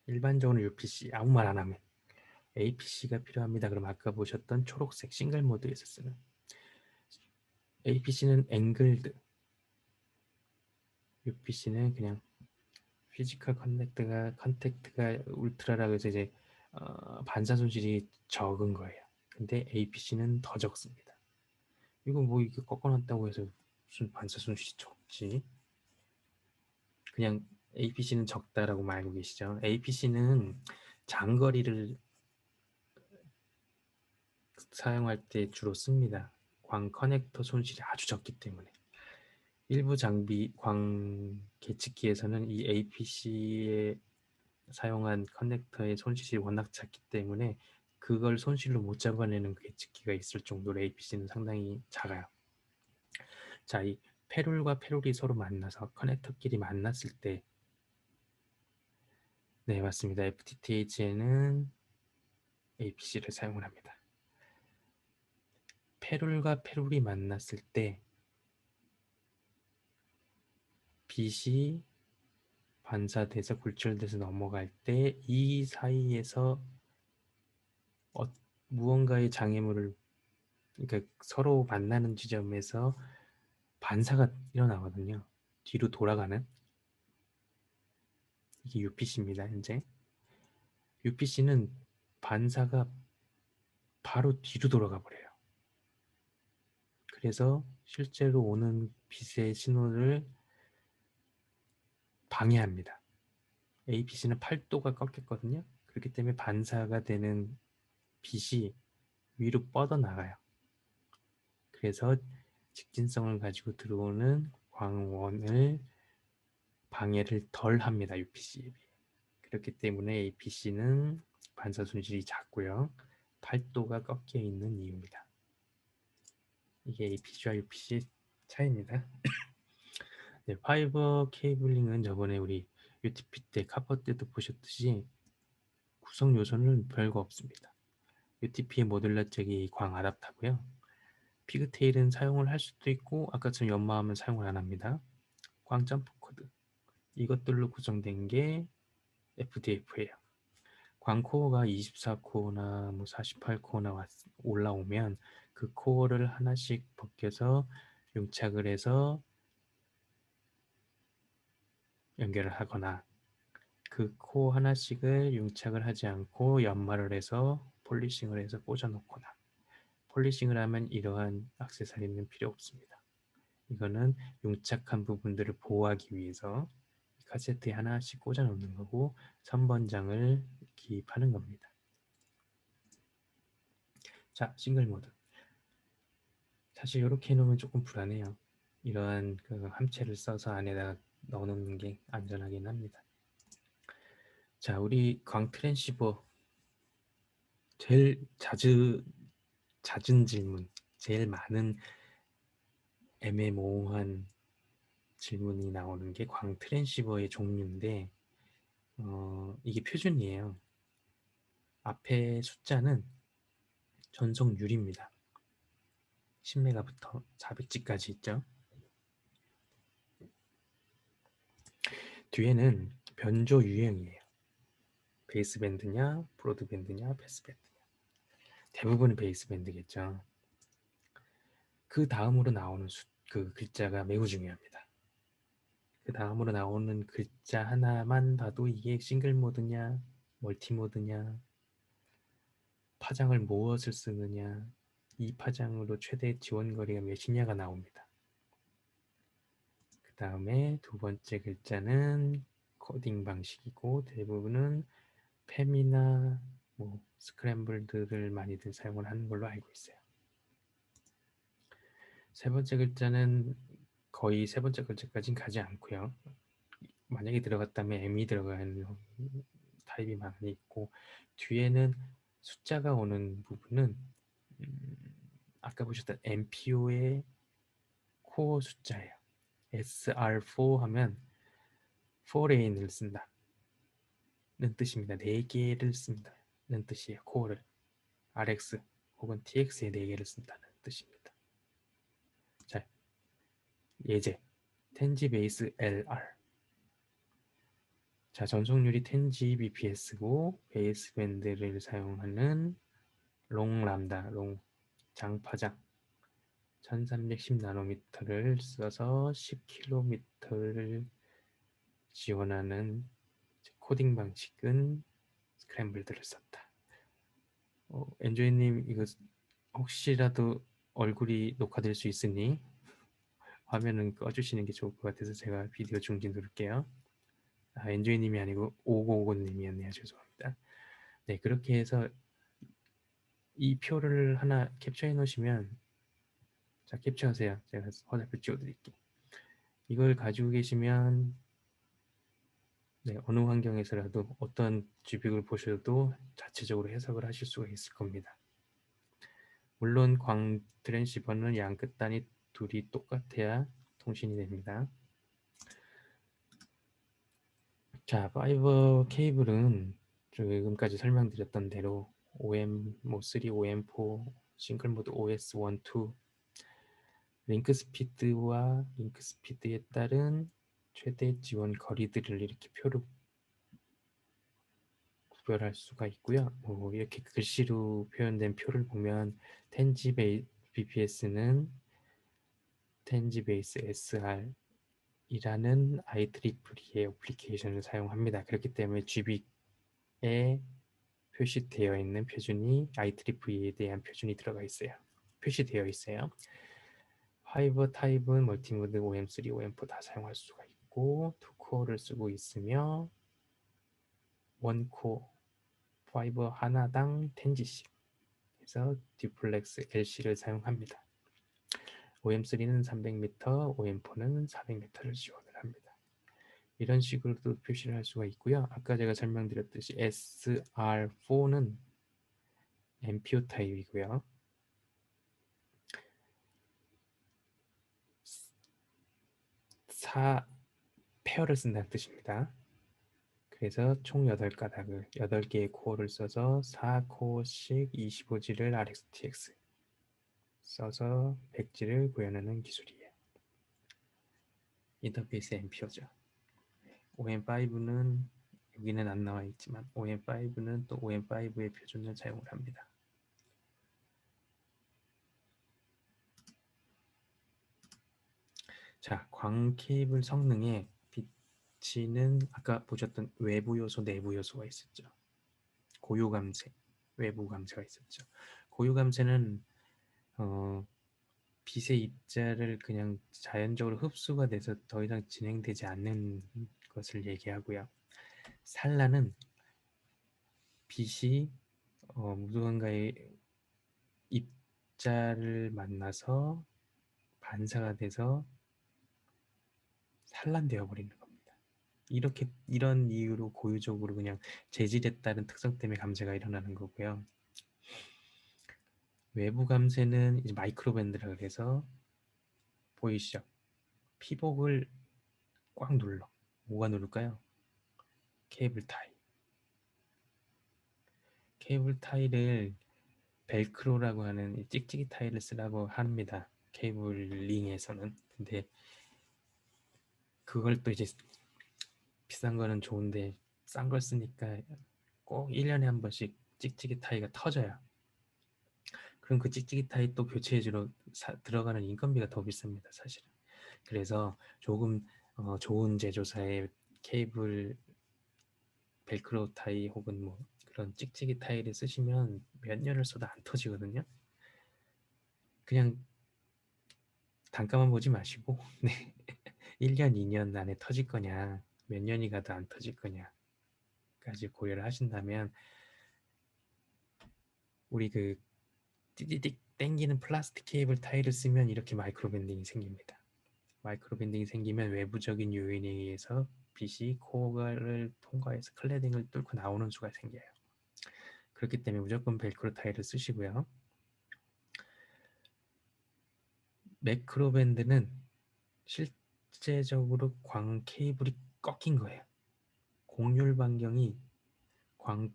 일반적으로 UPC 아무 말 안 하면 APC가 필요합니다. 그럼 아까 보셨던 초록색 싱글 모드에서 쓰는 APC는 앵글드, UPC는 그냥 피지컬 컨택트가 울트라라고 해서 이제 반사 손실이 적은 거예요. 근데 APC는 더 적습니다. 이거 뭐 이게 꺾어놨다고 해서 무슨 반사 손실이 적지? 그냥 APC는 적다라고 알고 계시죠? APC는 장거리를 사용할 때 주로 씁니다. 광 커넥터 손실이 아주 적기 때문에. 일부 장비 광 계측기에서는 이 APC에 사용한 커넥터의 손실이 워낙 작기 때문에 그걸 손실로 못 잡아내는 계측기가 있을 정도로 APC는 상당히 작아요. 자, 이 페룰과 페룰이 서로 만나서 커넥터끼리 만났을 때, 네, 맞습니다. FTTH에는 APC를 사용을 합니다. 페룰과 페룰이 만났을 때 빛이 반사돼서 굴절돼서 넘어갈 때 이 사이에서 어, 무언가의 장애물을, 그러니까 서로 만나는 지점에서 반사가 일어나거든요. 뒤로 돌아가는, 이게 UPC입니다. 현재 UPC는 반사가 바로 뒤로 돌아가 버려요. 그래서 실제로 오는 빛의 신호를 방해합니다. APC는 8도가 꺾였거든요. 그렇기 때문에 반사가 되는 빛이 위로 뻗어나가요. 그래서 직진성을 가지고 들어오는 광원을 방해를 덜 합니다. UPC에 비해. 그렇기 때문에 APC는 반사 손실이 작고요. 8도가 꺾여 있는 이유입니다. 이게 APC와 UPC 차이입니다. 네, 파이버 케이블링은 저번에 우리 UTP 때 카퍼 때도 보셨듯이 구성 요소는 별거 없습니다. UTP의 모듈러적이 광 아답터고요. 피그테일은 사용을 할 수도 있고 아까처럼 연마하면 사용을 안 합니다. 광 점프 코드 이것들로 구성된 게 FDF예요. 광코어가 24코어나 뭐 48코어나 올라오면 그 코어를 하나씩 벗겨서 용착을 해서 연결을 하거나 그 코어 하나씩을 용착을 하지 않고 연마를 해서 폴리싱을 해서 꽂아 놓거나 폴리싱을 하면 이러한 액세서리는 필요 없습니다. 이거는 용착한 부분들을 보호하기 위해서 카세트에 하나씩 꽂아 놓는 거고 선번장을 기입하는 겁니다. 자, 싱글 모드. 사실 이렇게 해놓으면 조금 불안해요. 이러한 그 함체를 써서 안에다가 넣어놓는 게 안전하긴 합니다. 자, 우리 광 트랜시버 제일 잦은 질문, 제일 많은 애매모호한 질문이 나오는 게 광 트랜시버의 종류인데 이게 표준이에요. 앞에 숫자는 전송률입니다. 10메가부터 400G까지 있죠. 뒤에는 변조 유형이에요. 베이스밴드냐, 브로드밴드냐, 패스밴드냐. 대부분은 베이스밴드겠죠. 그 다음으로 나오는 그 글자가 매우 중요합니다. 그 다음으로 나오는 글자 하나만 봐도 이게 싱글 모드냐, 멀티 모드냐, 파장을 무엇을 쓰느냐, 이 파장으로 최대 지원거리가 몇이냐가 나옵니다. 그 다음에 두 번째 글자는 코딩 방식이고 대부분은 팸이나 뭐 스크램블드를 많이들 사용을 하는 걸로 알고 있어요. 세 번째 글자는 거의 세 번째 글자까지는 가지 않고요. 만약에 들어갔다면 M이 들어가는 타입이 많이 있고 뒤에는 숫자가 오는 부분은 아까 보셨던 MPO의 코어 숫자예요. SR4 하면 4레인을 쓴다는 뜻입니다. 4개를 쓴다는 뜻이에요. 코어를 RX 혹은 TX에 4개를 쓴다는 뜻입니다. 자, 예제 텐지 베이스 LR 자, 전송률이 10Gbps고 베이스밴드를 사용하는 롱 람다, 롱 장파장 1310나노미터를 써서 10km를 지원하는 코딩 방식은 스크램블드를 썼다. 엔조이님 이거 혹시라도 얼굴이 녹화될 수 있으니 화면은 꺼주시는 게 좋을 것 같아서 제가 비디오 중지 누를게요. 엔조이님이 아니고 5950님이었네요. 죄송합니다. 네, 그렇게 해서 이 표를 하나 캡처해 놓으시면, 자, 캡처하세요. 제가 화살표 찍어드릴게요. 이걸 가지고 계시면 네, 어느 환경에서라도 어떤 GPU를 보셔도 자체적으로 해석을 하실 수가 있을 겁니다. 물론 광 트랜시버는 양 끝단이 둘이 똑같아야 통신이 됩니다. 자, 파이버 케이블은 지금까지 설명드렸던 대로 OM, 3, OM4, 싱글 모드 OS1, 2, 링크 스피드와 링크 스피드에 따른 최대 지원 거리들을 이렇게 표로 구별할 수가 있고요. 이렇게 글씨로 표현된 표를 보면 10Gbps는 10Gbase SR 이라는 IEEE의 어플리케이션을 사용합니다. 그렇기 때문에 GB에 표시되어 있는 표준이 IEEE에 대한 표준이 들어가 있어요. 표시되어 있어요. 파이버 타입은 멀티모드 OM3, OM4 다 사용할 수가 있고 2코어를 쓰고 있으며 1코어 파이버 하나당 10G씩 그래서 듀플렉스 LC를 사용합니다. OM3는 300m, OM4는 400m를 지원을 합니다. 이런 식으로도 표시를 할 수가 있고요. 아까 제가 설명드렸듯이 SR4는 MPO 타입이고요. 4페어를 쓴다는 뜻입니다. 그래서 총 8가닥을 8개의 코어를 써서 4코어씩 25G를 RxTX 써서 100G를 구현하는 기술이에요. 인터페이스 MPO죠. OM5는 여기는 안 나와 있지만 OM5는 또 OM5의 표준을 사용을 합니다. 자, 광 케이블 성능에 비치는 아까 보셨던 외부 요소, 내부 요소가 있었죠. 고유 감쇄, 외부 감쇄가 있었죠. 고유 감쇄는 빛의 입자를 그냥 자연적으로 흡수가 돼서 더 이상 진행되지 않는 것을 얘기하고요. 산란은 빛이 무언가의 입자를 만나서 반사가 돼서 산란되어 버리는 겁니다. 이런 이유로 고유적으로 그냥 재질에 따른 특성 때문에 감쇄가 일어나는 거고요. 외부 감쇄는 이제 마이크로 밴드라 그래서 보이시죠? 피복을 꽉 눌러. 뭐가 누를까요? 케이블 타이. 케이블 타이를 벨크로라고 하는 찍찍이 타이를 쓰라고 합니다. 케이블링에서는. 근데 그걸 또 이제 비싼 거는 좋은데 싼 걸 쓰니까 꼭 1년에 한 번씩 찍찍이 타이가 터져요. 그럼 그 찍찍이 타이 또 교체해주러 들어가는 인건비가 더 비쌉니다, 사실은. 그래서 조금 좋은 제조사의 케이블 벨크로 타이 혹은 뭐 그런 찍찍이 타이를 쓰시면 몇 년을 써도 안 터지거든요. 그냥 단가만 보지 마시고 네. 1년, 2년 안에 터질 거냐, 몇 년이 가도 안 터질 거냐까지 고려를 하신다면 우리 그 띠디딕 땡기는 플라스틱 케이블 타이를 쓰면 이렇게 마이크로 밴딩이 생깁니다. 마이크로 밴딩이 생기면 외부적인 요인에 의해서 빛이 코어를 통과해서 클레딩을 뚫고 나오는 수가 생겨요. 그렇기 때문에 무조건 벨크로 타이를 쓰시고요. 매크로 밴드는 실제적으로 광 케이블이 꺾인 거예요. 곡률 반경이 광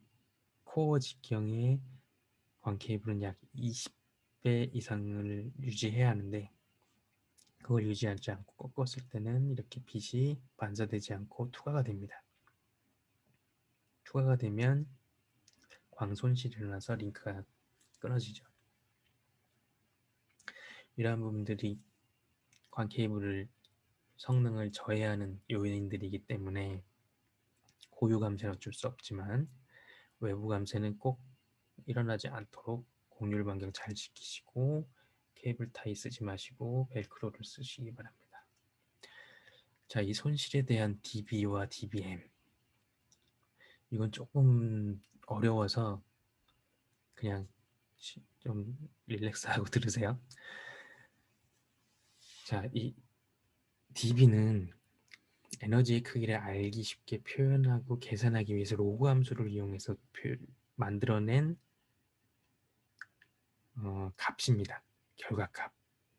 코어 직경의 광 케이블은 약 20배 이상을 유지해야 하는데 그걸 유지하지 않고 꺾었을 때는 이렇게 빛이 반사되지 않고 투과가 됩니다. 추가가 되면 광 손실이 일어나서 링크가 끊어지죠. 이러한 부분들이 광 케이블을 성능을 저해하는 요인들이기 때문에 고유 감쇄는 어쩔 수 없지만 외부 감쇄는 꼭 일어나지 않도록 곡률 반경 잘 지키시고 케이블 타이 쓰지 마시고 벨크로를 쓰시기 바랍니다. 자, 이 손실에 대한 DB와 DBM 이건 조금 어려워서 그냥 좀 릴렉스하고 들으세요. 자, 이 DB는 에너지의 크기를 알기 쉽게 표현하고 계산하기 위해서 로그 함수를 이용해서 만들어낸 값입니다. 결과값,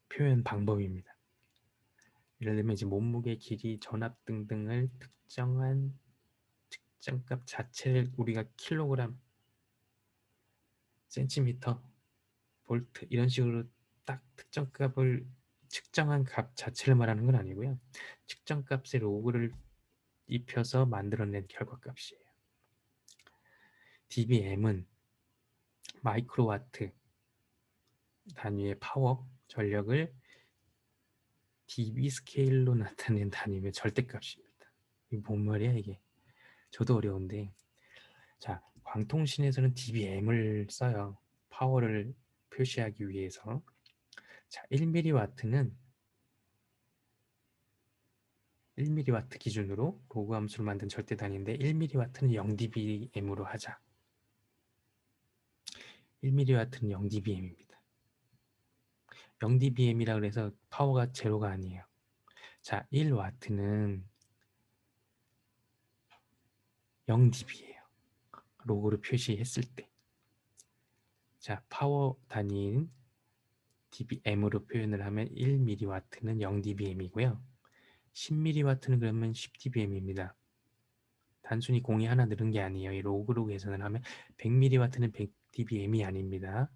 표현 방법입니다. 예를 들면 이제 몸무게, 길이, 전압 등등을 특정한 측정값 자체를 우리가 킬로그램, 센티미터, 볼트 이런 식으로 딱 특정값을 측정한 값 자체를 말하는 건 아니고요. 측정값의 로그를 입혀서 만들어낸 결과값이에요. dBm은 마이크로와트 단위의 파워, 전력을 dB 스케일로 나타낸 단위의 절대값입니다. 이게 뭔 말이야 이게? 저도 어려운데. 자, 광통신에서는 dBm을 써요. 파워를 표시하기 위해서. 자, 1mW는 1mW 기준으로 로그 함수를 만든 절대 단위인데 1mW는 0dBm으로 하자. 1mW는 0dBm입니다. 0dBm이라 그래서 파워가 제로가 아니에요. 자, 1W는 0dB예요. 로그로 표시했을 때. 자, 파워 단위인 dBm으로 표현을 하면 1mW는 0dBm이고요. 10mW는 그러면 10dBm입니다. 단순히 공이 하나 늘은 게 아니에요. 이 로그로 계산을 하면 100mW는 100dBm이 아닙니다.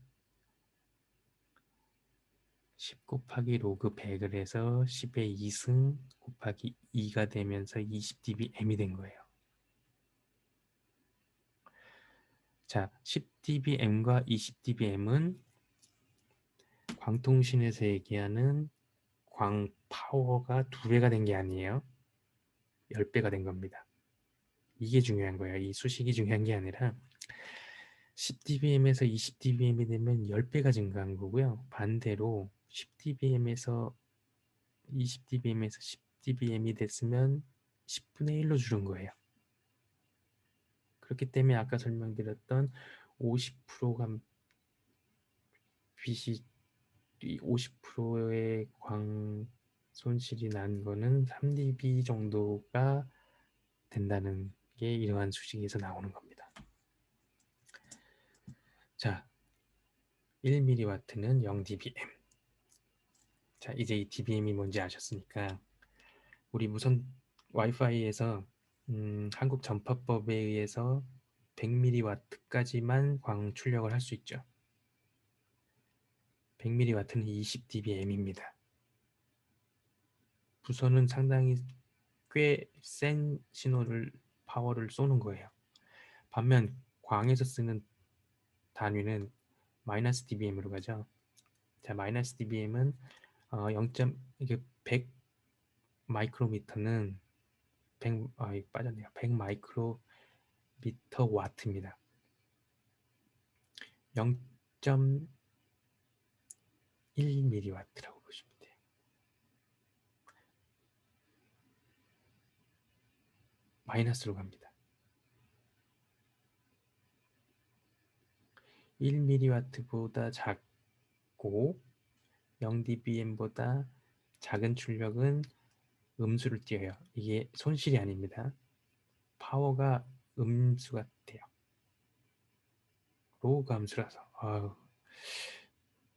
10 곱하기 로그 100을 해서 10의 2승 곱하기 2가 되면서 20dBm이 된 거예요. 자, 10dBm과 20dBm은 광통신에서 얘기하는 광 파워가 2배가 된 게 아니에요. 10배가 된 겁니다. 이게 중요한 거예요. 이 수식이 중요한 게 아니라 10dBm에서 20dBm이 되면 10배가 증가한 거고요. 반대로 10dBm에서 20dBm에서 10dBm이 됐으면 10분의 1로 줄은 거예요. 그렇기 때문에 아까 설명드렸던 50%가 빛이 50%의 광 손실이 난 거는 3dB 정도가 된다는 게 이러한 수식에서 나오는 겁니다. 자, 1mW는 0dBm. 자, 이제 이 dBm이 뭔지 아셨으니까 우리 무선 와이파이에서 한국 전파법에 의해서 100mW까지만 광 출력을 할 수 있죠. 100mW는 20dBm입니다. 무선은 상당히 꽤 센 신호를 파워를 쏘는 거예요. 반면 광에서 쓰는 단위는 마이너스 dBm으로 가죠. 자, 마이너스 dBm은 0. 이게 100 마이크로미터는 100 빠졌네요. 100 마이크로미터 와트입니다. 0.1mW라고 보시면 돼요. 마이너스로 갑니다. 1mW보다 작고 0dBm보다 작은 출력은 음수를 띄어요. 이게 손실이 아닙니다. 파워가 음수가 돼요. 로우가 음수라서.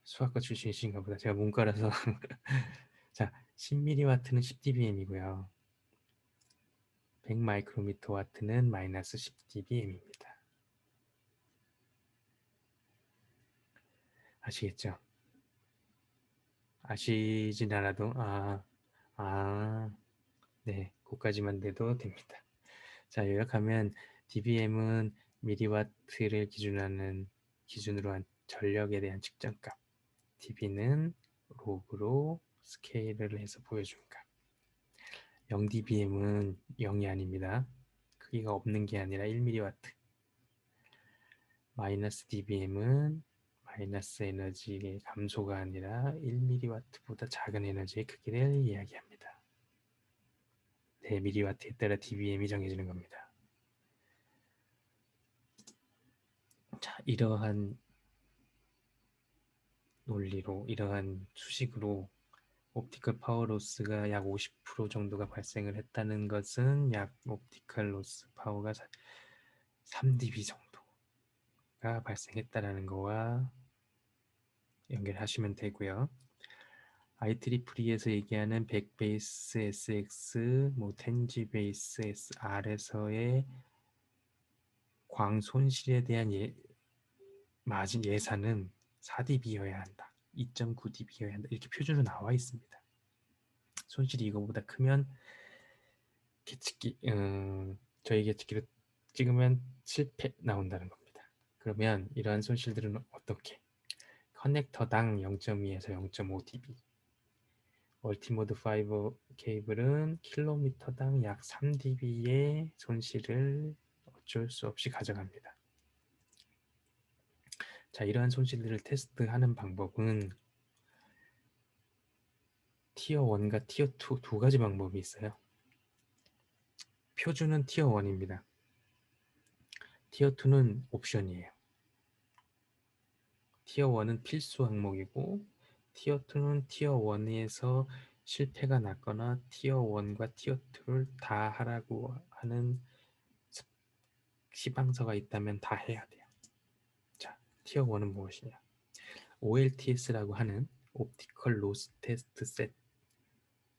수학과 출신이신가 보다. 제가 문과라서. 자, 10mW는 10dBm이고요. 100 마이크로미터 와트는 마이너스 10dBm입니다. 아시겠죠? 아시진 않아도 네, 그까지만 돼도 됩니다. 자, 요약하면 dBm은 미리와트를 기준으로 한 전력에 대한 측정값, dB는 로그로 스케일을 해서 보여준 값. 0dBm은 0이 아닙니다. 크기가 없는 게 아니라 1mW. 마이너스 dBm은 마이너스 에너지의 감소가 아니라 1mW보다 작은 에너지의 크기를 이야기합니다. 네, mW에 따라 dBm이 정해지는 겁니다. 자, 이러한 논리로, 이러한 수식으로 옵티컬 파워 로스가 약 50% 정도가 발생을 했다는 것은 약 옵티컬 로스 파워가 3dB 정도가 발생했다는 거와 연결하시면 되고요. IEEE에서 얘기하는 100 베이스 SX, 10G 베이스 SR에서의 광 손실에 대한 예산은 4dB여야 한다. 2.9dB여야 한다. 이렇게 표준으로 나와 있습니다. 손실이 이거보다 크면 저희 계측기로 찍으면 실패 나온다는 겁니다. 그러면 이러한 손실들은 어떻게? 커넥터당 0.2에서 0.5dB, 멀티모드 파이버 케이블은 킬로미터당 약 3dB의 손실을 어쩔 수 없이 가져갑니다. 자, 이러한 손실들을 테스트하는 방법은 티어 1과 티어 2 두 가지 방법이 있어요. 표준은 티어 1입니다. 티어 2는 옵션이에요. 티어 1은 필수 항목이고 티어 2는 티어 1에서 실패가 났거나 티어 1과 티어 2를 다 하라고 하는 시방서가 있다면 다 해야 돼요. 자, 티어 1은 무엇이냐? OLTS라고 하는 옵티컬 로스 테스트 셋,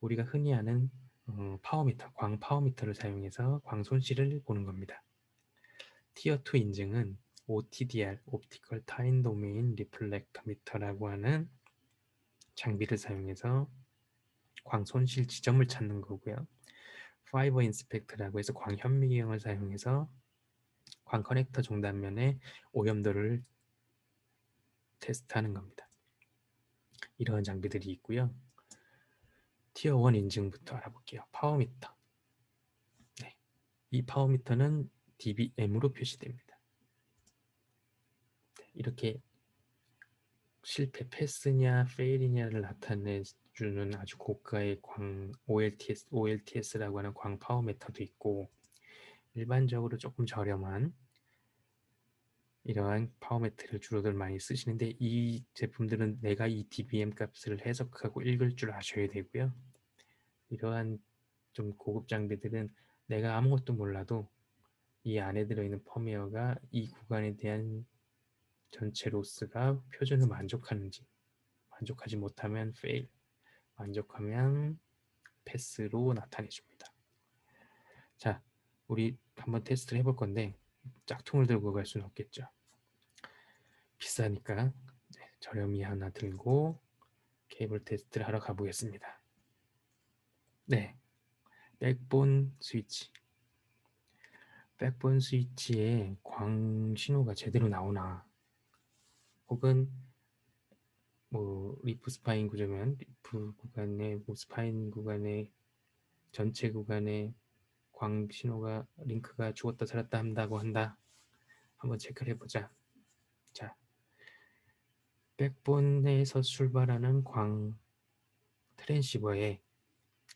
우리가 흔히 아는 파워미터, 광 파워미터를 사용해서 광 손실을 보는 겁니다. 티어 2 인증은 OTDR, 옵티컬 타임 도메인 리플렉터미터라고 하는 장비를 사용해서 광 손실 지점을 찾는 거고요. 파이버 인스펙트라고 해서 광 현미경을 사용해서 광 커넥터 종단면의 오염도를 테스트하는 겁니다. 이러한 장비들이 있고요. 티어 1 인증부터 알아볼게요. 파워미터. 네, 이 파워미터는 dBm으로 표시됩니다. 네, 이렇게 실패, 패스냐, 페일이냐를 나타내주는 아주 고가의 광 OLTS라고 하는 광 파워미터도 있고, 일반적으로 조금 저렴한 이러한 파워미터를 주로들 많이 쓰시는데, 이 제품들은 내가 이 dBm 값을 해석하고 읽을 줄 아셔야 되고요. 이러한 좀 고급 장비들은 내가 아무것도 몰라도 이 안에 들어있는 펌웨어가 이 구간에 대한 전체 로스가 표준을 만족하는지, 만족하지 못하면 fail, 만족하면 패스로 나타내 줍니다. 자, 우리 한번 테스트를 해볼 건데 짝퉁을 들고 갈 수는 없겠죠. 비싸니까 저렴이 하나 들고 케이블 테스트를 하러 가보겠습니다. 네, 백본 스위치. 백본 스위치에 광 신호가 제대로 나오나, 혹은 리프 스파인 구조면 리프 구간에 스파인 구간에 전체 구간에 광 신호가 링크가 죽었다 살았다 한다고 한다. 한번 체크를 해보자. 자, 백본에서 출발하는 광 트랜시버에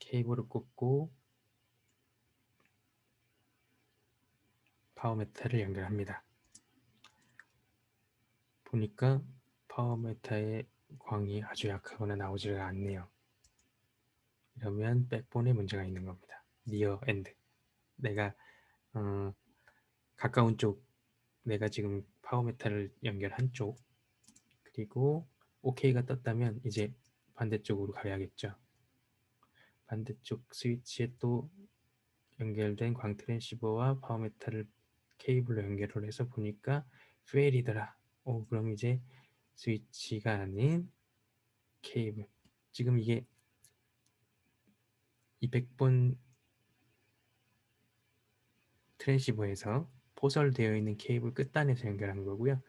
케이블을 꽂고 파워메타를 연결합니다. 보니까 파워메타의 광이 아주 약하거나 나오지를 않네요. 이러면 백본에 문제가 있는 겁니다. 니어 엔드. 내가 가까운 쪽, 내가 지금 파워메타를 연결한 쪽, 그리고 OK가 떴다면 이제 반대쪽으로 가야겠죠. 반대쪽 스위치에 또 연결된 광 트랜시버와 파워메타를 케이블로 연결을 해서 보니까 페일이더라. 그럼 이제 스위치가 아닌 케이블. 지금 이게 200번 트랜시버에서 포설되어 있는 케이블 끝단에서 연결한 거고요.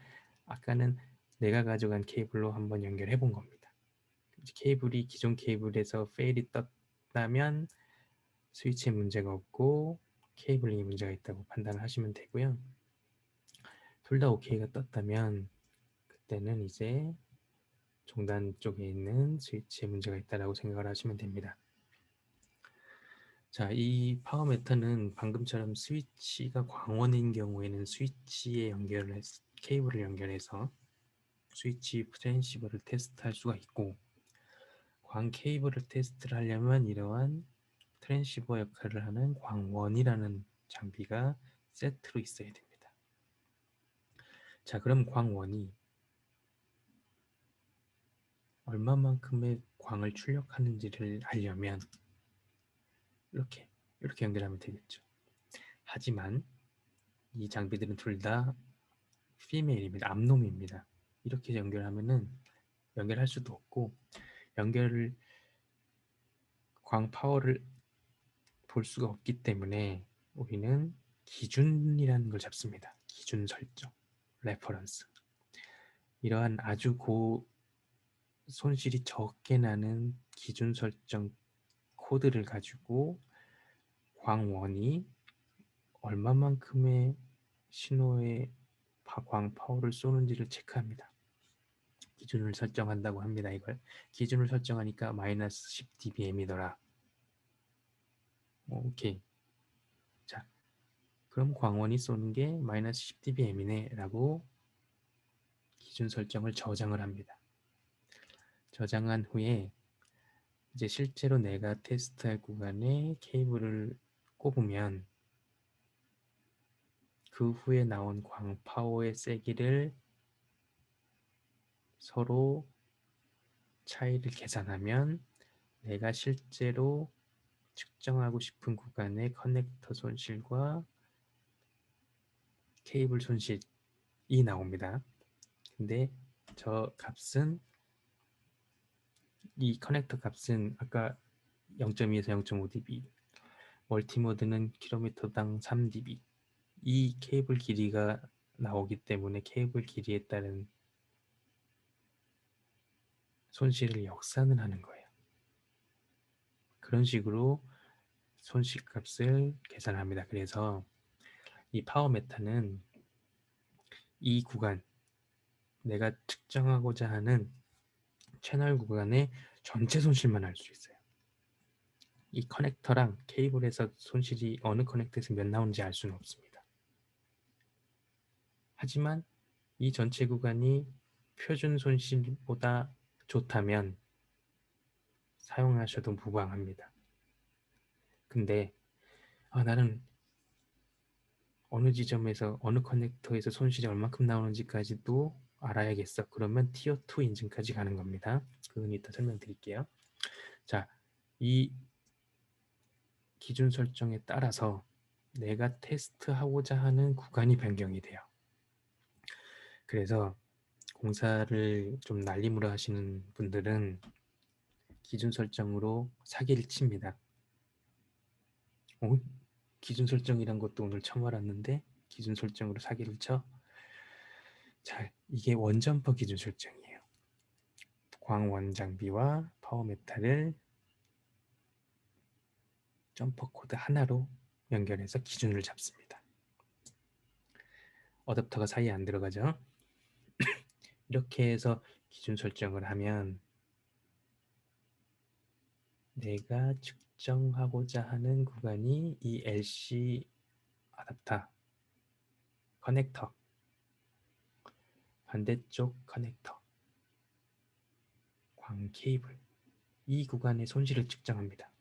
아까는 내가 가져간 케이블로 한번 연결해 본 겁니다. 케이블이 기존 케이블에서 페일이 떴다면 스위치에 문제가 없고 케이블링에 문제가 있다고 판단을 하시면 되고요. 둘 다 OK가 떴다면 그때는 이제 종단 쪽에 있는 스위치에 문제가 있다고 생각을 하시면 됩니다. 자, 이 파워 메터는 방금처럼 스위치가 광원인 경우에는 스위치에 케이블을 연결해서 스위치 트랜시버를 테스트할 수가 있고, 광 케이블을 테스트를 하려면 이러한 트랜시버 역할을 하는 광원이라는 장비가 세트로 있어야 됩니다. 자, 그럼 광원이 얼마만큼의 광을 출력하는지를 알려면 이렇게 연결하면 되겠죠. 하지만 이 장비들은 둘 다 피메일입니다. 암놈입니다. 이렇게 연결하면은 연결할 수도 없고, 연결을 광 파워를 볼 수가 없기 때문에 우리는 기준이라는 걸 잡습니다. 기준 설정, 레퍼런스. 이러한 아주 손실이 적게 나는 기준 설정 코드를 가지고 광원이 얼마만큼의 신호의 광 파워를 쏘는지를 체크합니다. 기준을 설정한다고 합니다. 이걸 기준을 설정하니까 마이너스 10dBm이더라. 오케이. 자, 그럼 광원이 쏘는 게 마이너스 10dBm이네 라고 기준 설정을 저장을 합니다. 저장한 후에 이제 실제로 내가 테스트할 구간에 케이블을 꼽으면 그 후에 나온 광 파워의 세기를 서로 차이를 계산하면 내가 실제로 측정하고 싶은 구간의 커넥터 손실과 케이블 손실이 나옵니다. 근데 저 값은, 이 커넥터 값은 아까 0.2에서 0.5dB, 멀티모드는 킬로미터당 3dB, 이 케이블 길이가 나오기 때문에 케이블 길이에 따른 손실을 역산을 하는 거예요. 그런 식으로 손실값을 계산합니다. 그래서 이 파워 메타는 이 구간, 내가 측정하고자 하는 채널 구간의 전체 손실만 알 수 있어요. 이 커넥터랑 케이블에서 손실이 어느 커넥터에서 몇 나오는지 알 수는 없습니다. 하지만 이 전체 구간이 표준 손실보다 좋다면 사용하셔도 무방합니다. 근데 나는 어느 지점에서 어느 커넥터에서 손실이 얼마큼 나오는지까지도 알아야겠어. 그러면 티어 2 인증까지 가는 겁니다. 그건 이따 설명드릴게요. 자, 이 기준 설정에 따라서 내가 테스트하고자 하는 구간이 변경이 돼요. 그래서 공사를 좀 날림으로 하시는 분들은 기준 설정으로 사기를 칩니다. 기준 설정이란 것도 오늘 처음 알았는데 기준 설정으로 사기를 쳐? 자, 이게 원점퍼 기준 설정이에요. 광원 장비와 파워 메탈을 점퍼 코드 하나로 연결해서 기준을 잡습니다. 어댑터가 사이에 안 들어가죠. 이렇게 해서 기준 설정을 하면 내가 측정하고자 하는 구간이 이 LC 아답터 커넥터, 반대쪽 커넥터, 광 케이블, 이 구간의 손실을 측정합니다.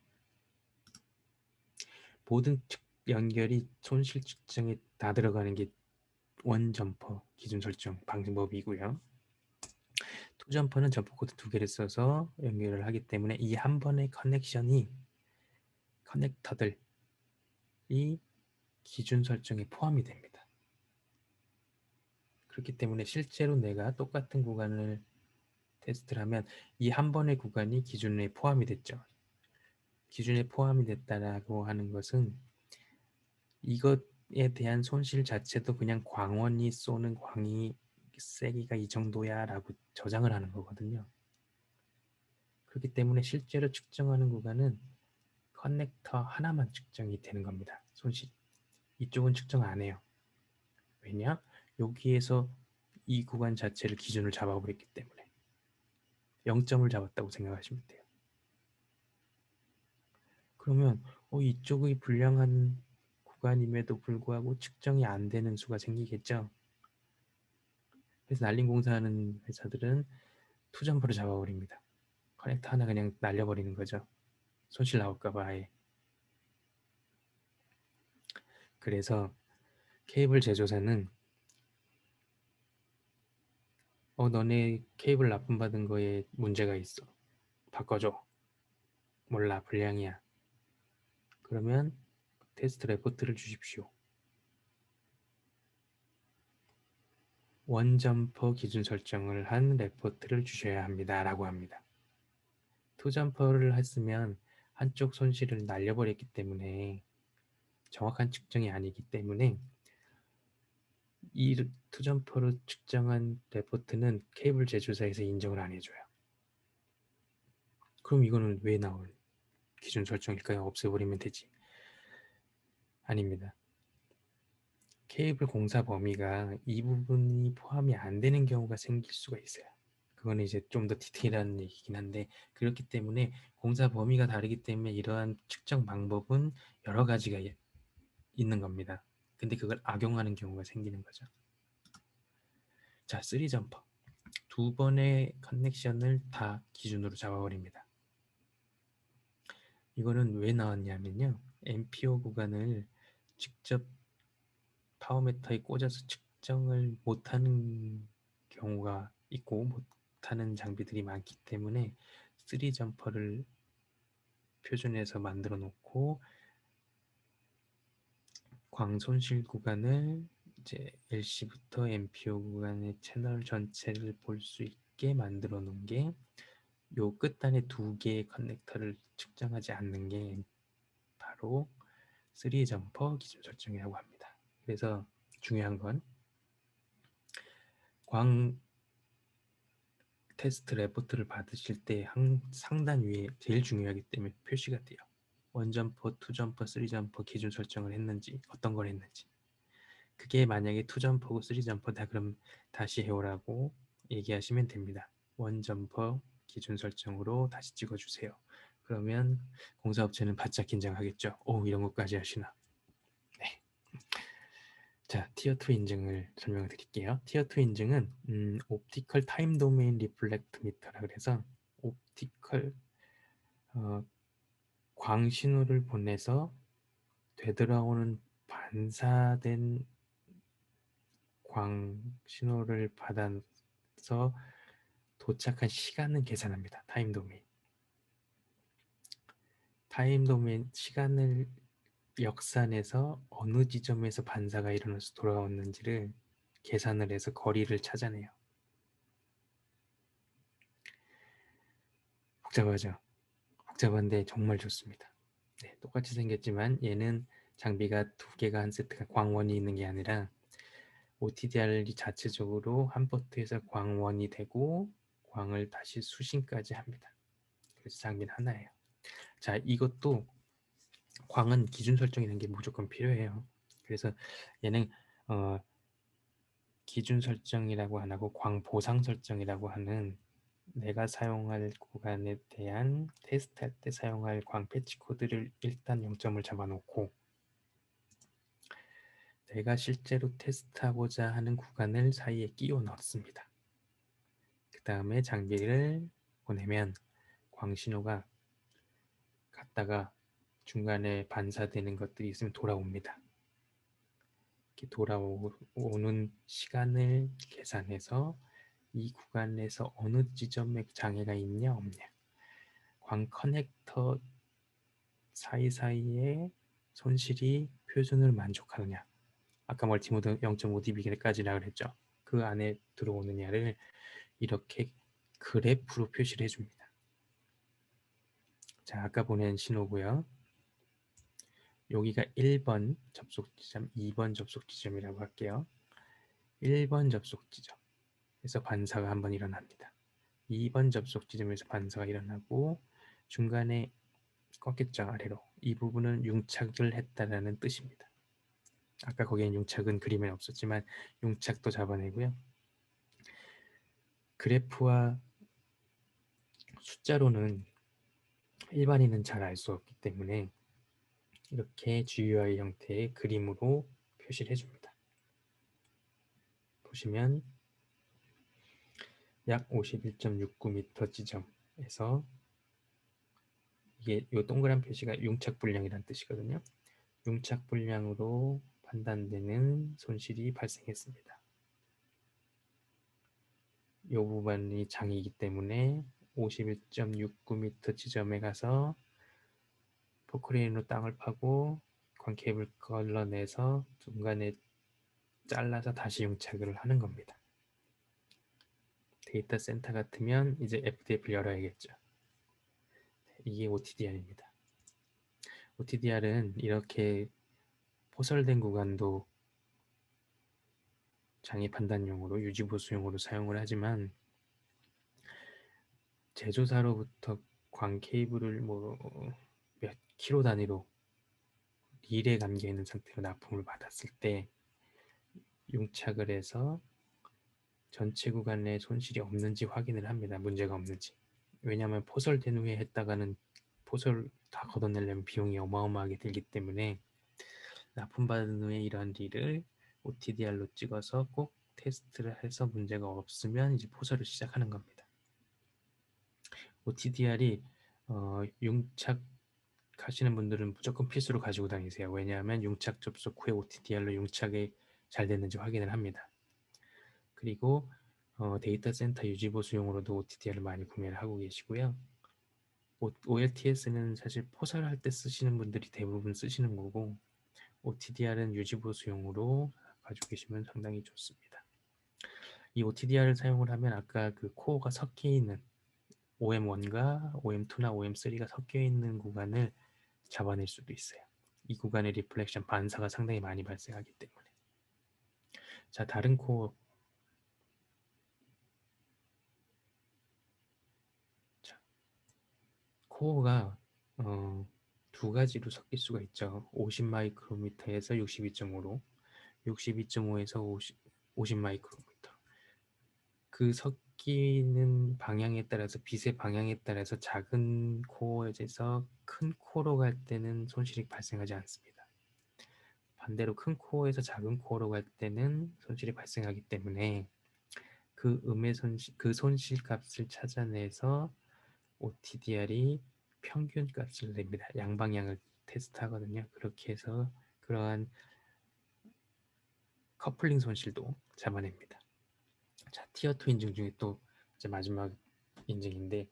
모든 연결이 손실 측정에 다 들어가는 게 원점퍼 기준 설정 방법이고요. 투점퍼는 점퍼 코드 2개를 써서 연결을 하기 때문에 이 한 번의 커넥션이 커넥터들이 기준 설정에 포함이 됩니다. 그렇기 때문에 실제로 내가 똑같은 구간을 테스트를 하면 이 한 번의 구간이 기준에 포함이 됐죠. 기준에 포함이 됐다라고 하는 것은 이것 대한 손실 자체도 그냥 광원이 쏘는 광이 세기가 이 정도야 라고 저장을 하는 거거든요. 그렇기 때문에 실제로 측정하는 구간은 커넥터 하나만 측정이 되는 겁니다. 손실. 이쪽은 측정 안 해요. 왜냐? 여기에서 이 구간 자체를 기준을 잡아버렸기 때문에 0점을 잡았다고 생각하시면 돼요. 그러면 이쪽의 불량한 구간임에도 불구하고 측정이 안 되는 수가 생기겠죠. 그래서 날림 공사하는 회사들은 투점프를 잡아버립니다. 커넥터 하나 그냥 날려버리는 거죠. 손실 나올까봐 아예. 그래서 케이블 제조사는 너네 케이블 납품받은 거에 문제가 있어. 바꿔줘. 몰라, 불량이야. 그러면 테스트 레포트를 주십시오. 원점퍼 기준 설정을 한 레포트를 주셔야 합니다. 라고 합니다. 투점퍼를 했으면 한쪽 손실을 날려버렸기 때문에 정확한 측정이 아니기 때문에 이 투점퍼로 측정한 레포트는 케이블 제조사에서 인정을 안 해줘요. 그럼 이거는 왜 나온 기준 설정일까요? 없애버리면 되지. 아닙니다. 케이블 공사 범위가 이 부분이 포함이 안 되는 경우가 생길 수가 있어요. 그거는 이제 좀 더 디테일한 얘기긴 한데 그렇기 때문에 공사 범위가 다르기 때문에 이러한 측정 방법은 여러 가지가 있는 겁니다. 근데 그걸 악용하는 경우가 생기는 거죠. 자, 3점퍼. 두 번의 커넥션을 다 기준으로 잡아버립니다. 이거는 왜 나왔냐면요. MPO 구간을 직접 파워메터에 꽂아서 측정을 못하는 경우가 있고 못하는 장비들이 많기 때문에 3점퍼를 표준에서 만들어 놓고 광손실 구간을 이제 LC부터 MPO 구간의 채널 전체를 볼 수 있게 만들어 놓은 게 요 끝단에 두 개의 커넥터를 측정하지 않는 게 바로 3점퍼 기준 설정이라고 합니다. 그래서 중요한 건 광 테스트 레포트를 받으실 때 상단 위에 제일 중요하기 때문에 표시가 돼요. 원점퍼, 투점퍼, 쓰리점퍼 기준 설정을 했는지 어떤 걸 했는지 그게 만약에 투점퍼고 쓰리점퍼다 그럼 다시 해오라고 얘기하시면 됩니다. 원점퍼 기준 설정으로 다시 찍어주세요. 그러면 공사업체는 바짝 긴장하겠죠. 오, 이런 것까지 하시나. 네. 자, 티어2 인증을 설명을 드릴게요. 티어2 인증은 옵티컬 타임 도메인 리플렉트 미터라 그래서 옵티컬 광 신호를 보내서 되돌아오는 반사된 광 신호를 받아서 도착한 시간을 계산합니다. 타임 도메인. 타임 도메인 시간을 역산해서 어느 지점에서 반사가 일어나서 돌아왔는지를 계산을 해서 거리를 찾아내요. 복잡하죠? 복잡한데 정말 좋습니다. 네, 똑같이 생겼지만 얘는 장비가 두 개가 한 세트가 광원이 있는 게 아니라 OTDR이 자체적으로 한 포트에서 광원이 되고 광을 다시 수신까지 합니다. 그래서 장비는 하나예요. 자, 이것도 광은 기준 설정이라는 게 무조건 필요해요. 그래서 얘는 기준 설정이라고 안 하고 광 보상 설정이라고 하는 내가 사용할 구간에 대한 테스트할 때 사용할 광 패치 코드를 일단 0점을 잡아놓고 내가 실제로 테스트하고자 하는 구간을 사이에 끼워 넣습니다. 그 다음에 장비를 보내면 광신호가 갔다가 중간에 반사되는 것들이 있으면 돌아옵니다. 이렇게 돌아오는 시간을 계산해서 이 구간에서 어느 지점에 장애가 있냐 없냐 광 커넥터 사이사이에 손실이 표준을 만족하느냐 아까 멀티모드 0.5dB까지라 그랬죠. 그 안에 들어오느냐를 이렇게 그래프로 표시를 해줍니다. 자, 아까 보낸 신호고요. 여기가 1번 접속 지점, 2번 접속 지점이라고 할게요. 1번 접속 지점에서 반사가 한번 일어납니다. 2번 접속 지점에서 반사가 일어나고 중간에 꺾였죠, 아래로. 이 부분은 융착을 했다라는 뜻입니다. 아까 거기엔 융착은 그림에 없었지만 융착도 잡아내고요. 그래프와 숫자로는 일반인은 잘 알 수 없기 때문에 이렇게 GUI 형태의 그림으로 표시를 해줍니다. 보시면 약 51.69m 지점에서 이게 이 동그란 표시가 융착 불량이라는 뜻이거든요. 융착 불량으로 판단되는 손실이 발생했습니다. 이 부분이 장이기 때문에 51.69m 지점에 가서 포크레인으로 땅을 파고 광케이블 걸러내서 중간에 잘라서 다시 융착을 하는 겁니다. 데이터 센터 같으면 이제 FDF를 열어야겠죠. 이게 OTDR입니다. OTDR은 이렇게 포설된 구간도 장애 판단용으로 유지보수용으로 사용을 하지만 제조사로부터 광 케이블을 뭐 몇 킬로 단위로 릴에 감겨 있는 상태로 납품을 받았을 때 융착을 해서 전체 구간에 손실이 없는지 확인을 합니다. 문제가 없는지. 왜냐하면 포설된 후에 했다가는 포설 다 걷어내려면 비용이 어마어마하게 들기 때문에 납품받은 후에 이러한 릴을 OTDR로 찍어서 꼭 테스트를 해서 문제가 없으면 이제 포설을 시작하는 겁니다. OTDR이 융착하시는 분들은 무조건 필수로 가지고 다니세요. 왜냐하면 융착 접속 후에 OTDR로 융착이 잘 됐는지 확인을 합니다. 그리고 데이터 센터 유지보수용으로도 OTDR을 많이 구매를 하고 계시고요. OLTS는 사실 포설할 때 쓰시는 분들이 대부분 쓰시는 거고 OTDR은 유지보수용으로 가지고 계시면 상당히 좋습니다. 이 OTDR을 사용을 하면 아까 그 코어가 섞여 있는 OM1과 OM2나 OM3가 섞여 있는 구간을 잡아낼 수도 있어요. 이 구간의 리플렉션 반사가 상당히 많이 발생하기 때문에. 자, 다른 코어. 자, 코어가 두 가지로 섞일 수가 있죠. 50 마이크로미터에서 62.5로 62.5에서 50 마이크로미터. 그 섞이는 방향에 따라서 빛의 방향에 따라서 작은 코어에서 큰 코어로 갈 때는 손실이 발생하지 않습니다. 반대로 큰 코어에서 작은 코어로 갈 때는 손실이 발생하기 때문에 그 그 손실 값을 찾아내서 OTDR이 평균 값을 냅니다. 양방향을 테스트하거든요. 그렇게 해서 그러한 커플링 손실도 잡아냅니다. 자, 티어2 인증 중에 또 이제 마지막 인증인데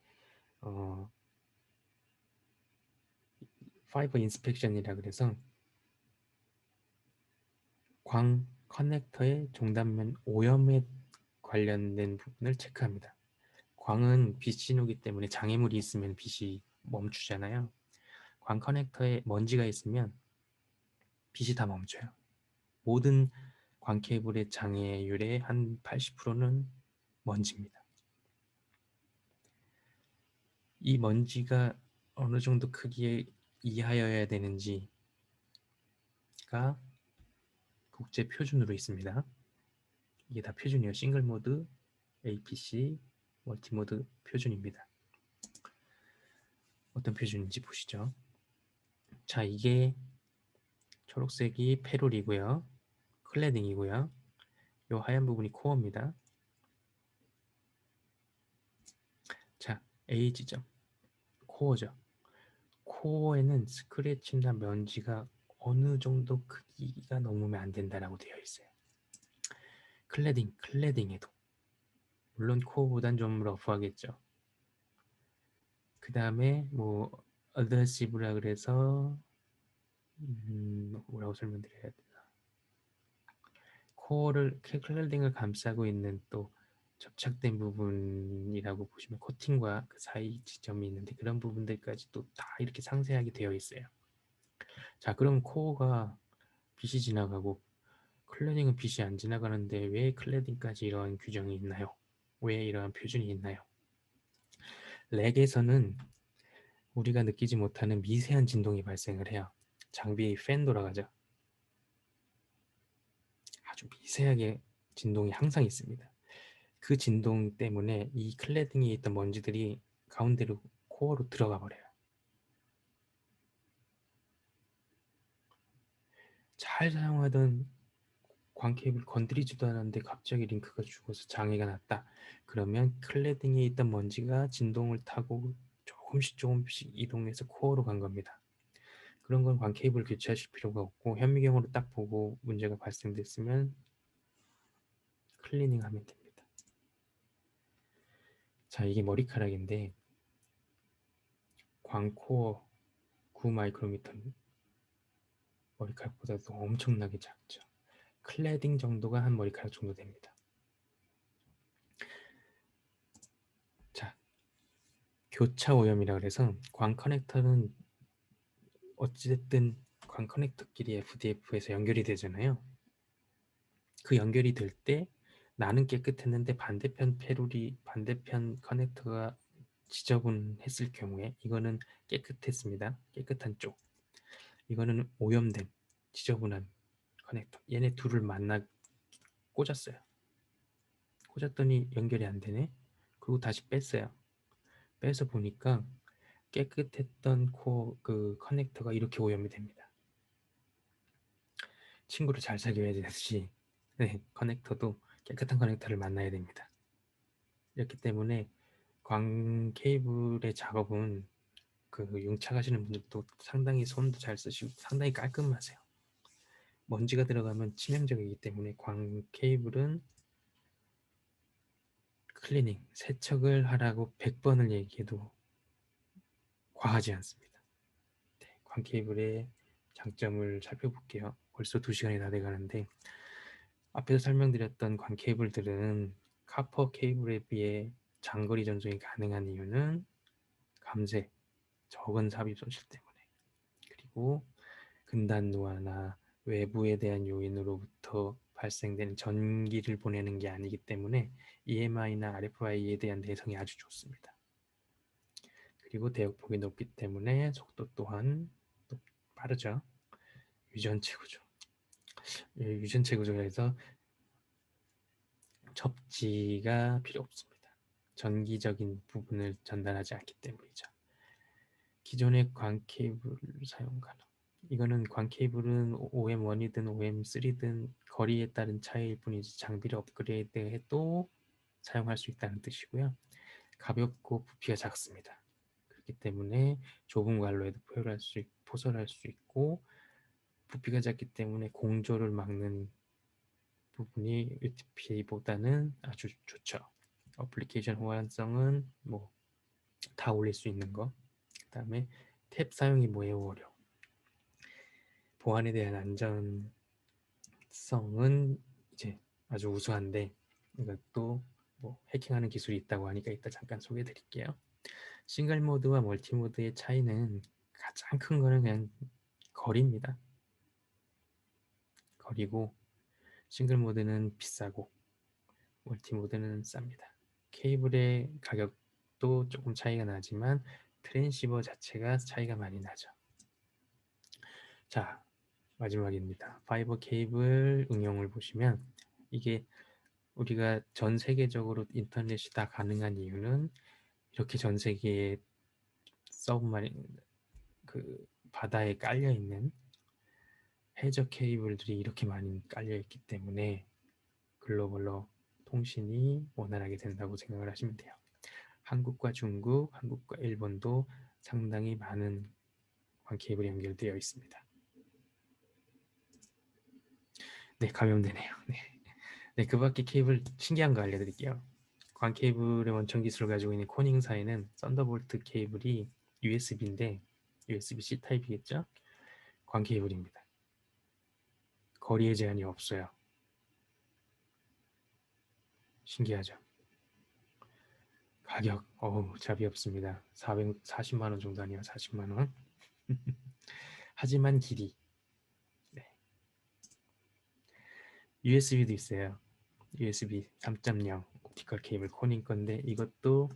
파이버 인스펙션이라 그래서 광 커넥터의 종단면 오염에 관련된 부분을 체크합니다. 광은 빛 신호기 때문에 장애물이 있으면 빛이 멈추잖아요. 광 커넥터에 먼지가 있으면 빛이 다 멈춰요. 모든 광 케이블의 장애율의 한 80%는 먼지입니다. 이 먼지가 어느 정도 크기에 이하여야 되는지가 국제 표준으로 있습니다. 이게 다 표준이에요. 싱글 모드, APC, 멀티 모드 표준입니다. 어떤 표준인지 보시죠. 자, 이게 초록색이 페롤이고요. 클레딩이고요. 이 하얀 부분이 코어입니다. 자, A 지점, 코어죠. 코어에는 스크래치나 먼지가 어느 정도 크기가 넘으면 안 된다라고 되어 있어요. 클레딩에도. 물론 코어보단 좀 러프하겠죠. 그 다음에 뭐 어드헤시브라 그래서 뭐라고 설명드려야 되나. 코어를 클레딩을 감싸고 있는 또 접착된 부분이라고 보시면 코팅과 그 사이 지점이 있는데 그런 부분들까지 또 다 이렇게 상세하게 되어 있어요. 자, 그럼 코어가 빛이 지나가고 클래딩은 빛이 안 지나가는데 왜 클래딩까지 이런 규정이 있나요? 왜 이러한 표준이 있나요? 렉에서는 우리가 느끼지 못하는 미세한 진동이 발생을 해요. 장비의 팬 돌아가죠. 아주 미세하게 진동이 항상 있습니다. 그 진동 때문에 이 클래딩에 있던 먼지들이 가운데로 코어로 들어가 버려요. 잘 사용하던 광 케이블 건드리지도 않았는데 갑자기 링크가 죽어서 장애가 났다. 그러면 클래딩에 있던 먼지가 진동을 타고 조금씩 이동해서 코어로 간 겁니다. 그런 건 광 케이블 교체하실 필요가 없고 현미경으로 딱 보고 문제가 발생됐으면 클리닝 하면 됩니다. 자, 이게 머리카락인데 광코어 9 마이크로미터 머리카락보다도 엄청나게 작죠. 클래딩 정도가 한 머리카락 정도 됩니다. 자, 교차 오염이라 그래서 광 커넥터는 어찌됐든 광 커넥터끼리 FDF에서 연결이 되잖아요. 그 연결이 될 때 나는 깨끗했는데 반대편 커넥터가 지저분했을 경우에 이거는 깨끗했습니다. 깨끗한 쪽. 이거는 오염된 지저분한 커넥터. 얘네 둘을 만나 꽂았어요. 꽂았더니 연결이 안 되네. 그리고 다시 뺐어요. 빼서 보니까 깨끗했던 코어 그 커넥터가 이렇게 오염이 됩니다. 친구를 잘 사귀어야 되듯이 네, 커넥터도 깨끗한 커넥터를 만나야 됩니다. 이렇기 때문에 광 케이블의 작업은 그 융착하시는 분들도 상당히 손도 잘 쓰시고 상당히 깔끔하세요. 먼지가 들어가면 치명적이기 때문에 광 케이블은 클리닝, 세척을 하라고 100번을 얘기해도 과하지 않습니다. 네, 광 케이블의 장점을 살펴볼게요. 벌써 2시간이 다 돼가는데 앞에서 설명드렸던 광 케이블들은 카퍼 케이블에 비해 장거리 전송이 가능한 이유는 감세, 적은 삽입 손실 때문에 그리고 근단 노화나 외부에 대한 요인으로부터 발생되는 전기를 보내는 게 아니기 때문에 EMI나 RFI에 대한 내성이 아주 좋습니다. 그리고 대역폭이 높기 때문에 속도 또한 빠르죠. 유전체 구조. 유전체 구조에서 접지가 필요 없습니다. 전기적인 부분을 전달하지 않기 때문이죠. 기존의 광 케이블 사용 가능. 이거는 광 케이블은 OM1이든 OM3든 거리에 따른 차이일 뿐이지 장비를 업그레이드해도 사용할 수 있다는 뜻이고요. 가볍고 부피가 작습니다. 그렇기 때문에 좁은 관로에도 포설할 수 있고 부피가 작기 때문에 공조를 막는 부분이 UTP보다는 아주 좋죠. 어플리케이션 호환성은 뭐 다 올릴 수 있는 거. 그 다음에 탭 사용이 뭐예요? 어려워. 보안에 대한 안전성은 이제 아주 우수한데 이것도 뭐 해킹하는 기술이 있다고 하니까 이따 잠깐 소개해 드릴게요. 싱글 모드와 멀티 모드의 차이는 가장 큰 거는 그냥 거리입니다. 거리고 싱글 모드는 비싸고 멀티 모드는 쌉니다. 케이블의 가격도 조금 차이가 나지만 트랜시버 자체가 차이가 많이 나죠. 자, 마지막입니다. 파이버 케이블 응용을 보시면 이게 우리가 전 세계적으로 인터넷이 다 가능한 이유는 이렇게 전 세계에 서브마린 그 바다에 깔려 있는 해저 케이블들이 이렇게 많이 깔려 있기 때문에 글로벌로 통신이 원활하게 된다고 생각을 하시면 돼요. 한국과 중국, 한국과 일본도 상당히 많은 광 케이블이 연결되어 있습니다. 네, 감염되네요. 네. 네, 그 밖에 케이블 신기한 거 알려드릴게요. 광 케이블의 원천 기술을 가지고 있는 코닝사에는 썬더볼트 케이블이 USB인데 USB-C 타입이겠죠? 광 케이블입니다. 거리의 제한이 없어요. 신기하죠? 가격, 잡이 없습니다. 440만 원 정도 아니에요? 40만 원? 하지만 길이. 네. USB도 있어요. USB 3.0 옵티컬 케이블 코닝 건데 이것도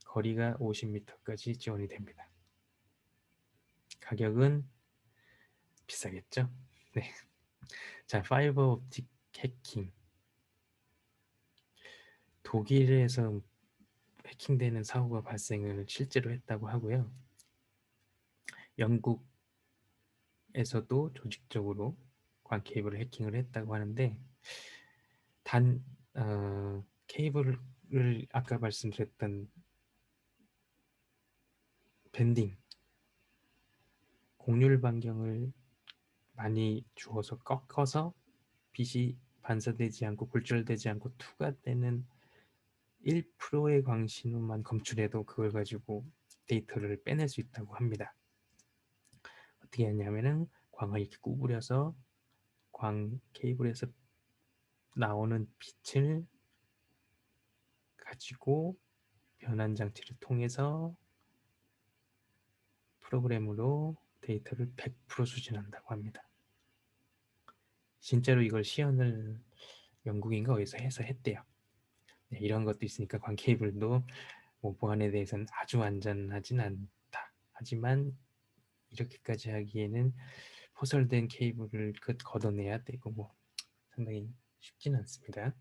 거리가 50m까지 지원이 됩니다. 가격은 비싸겠죠? 네. 자, 파이버 옵틱 해킹. 독일에서 해킹되는 사고가 발생을 실제로 했다고 하고요. 영국에서도 조직적으로 관 케이블을 해킹을 했다고 하는데 단 케이블을 아까 말씀드렸던 밴딩 곡률 반경을 많이 주어서 꺾어서 빛이 반사되지 않고 굴절되지 않고 투과되는 1%의 광신호만 검출해도 그걸 가지고 데이터를 빼낼 수 있다고 합니다. 어떻게 했냐면은 광을 이렇게 구부려서 광 케이블에서 나오는 빛을 가지고 변환 장치를 통해서 프로그램으로 데이터를 100% 수신한다고 합니다. 진짜로 이걸 시연을 영국인가 어디서 해서 했대요. 네, 이런 것도 있으니까 광 케이블도 뭐 보안에 대해서는 아주 안전하진 않다. 하지만 이렇게까지 하기에는 포설된 케이블을 걷어내야 되고 뭐 상당히 쉽진 않습니다.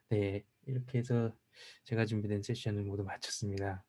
네, 이렇게 해서 제가 준비된 세션을 모두 마쳤습니다.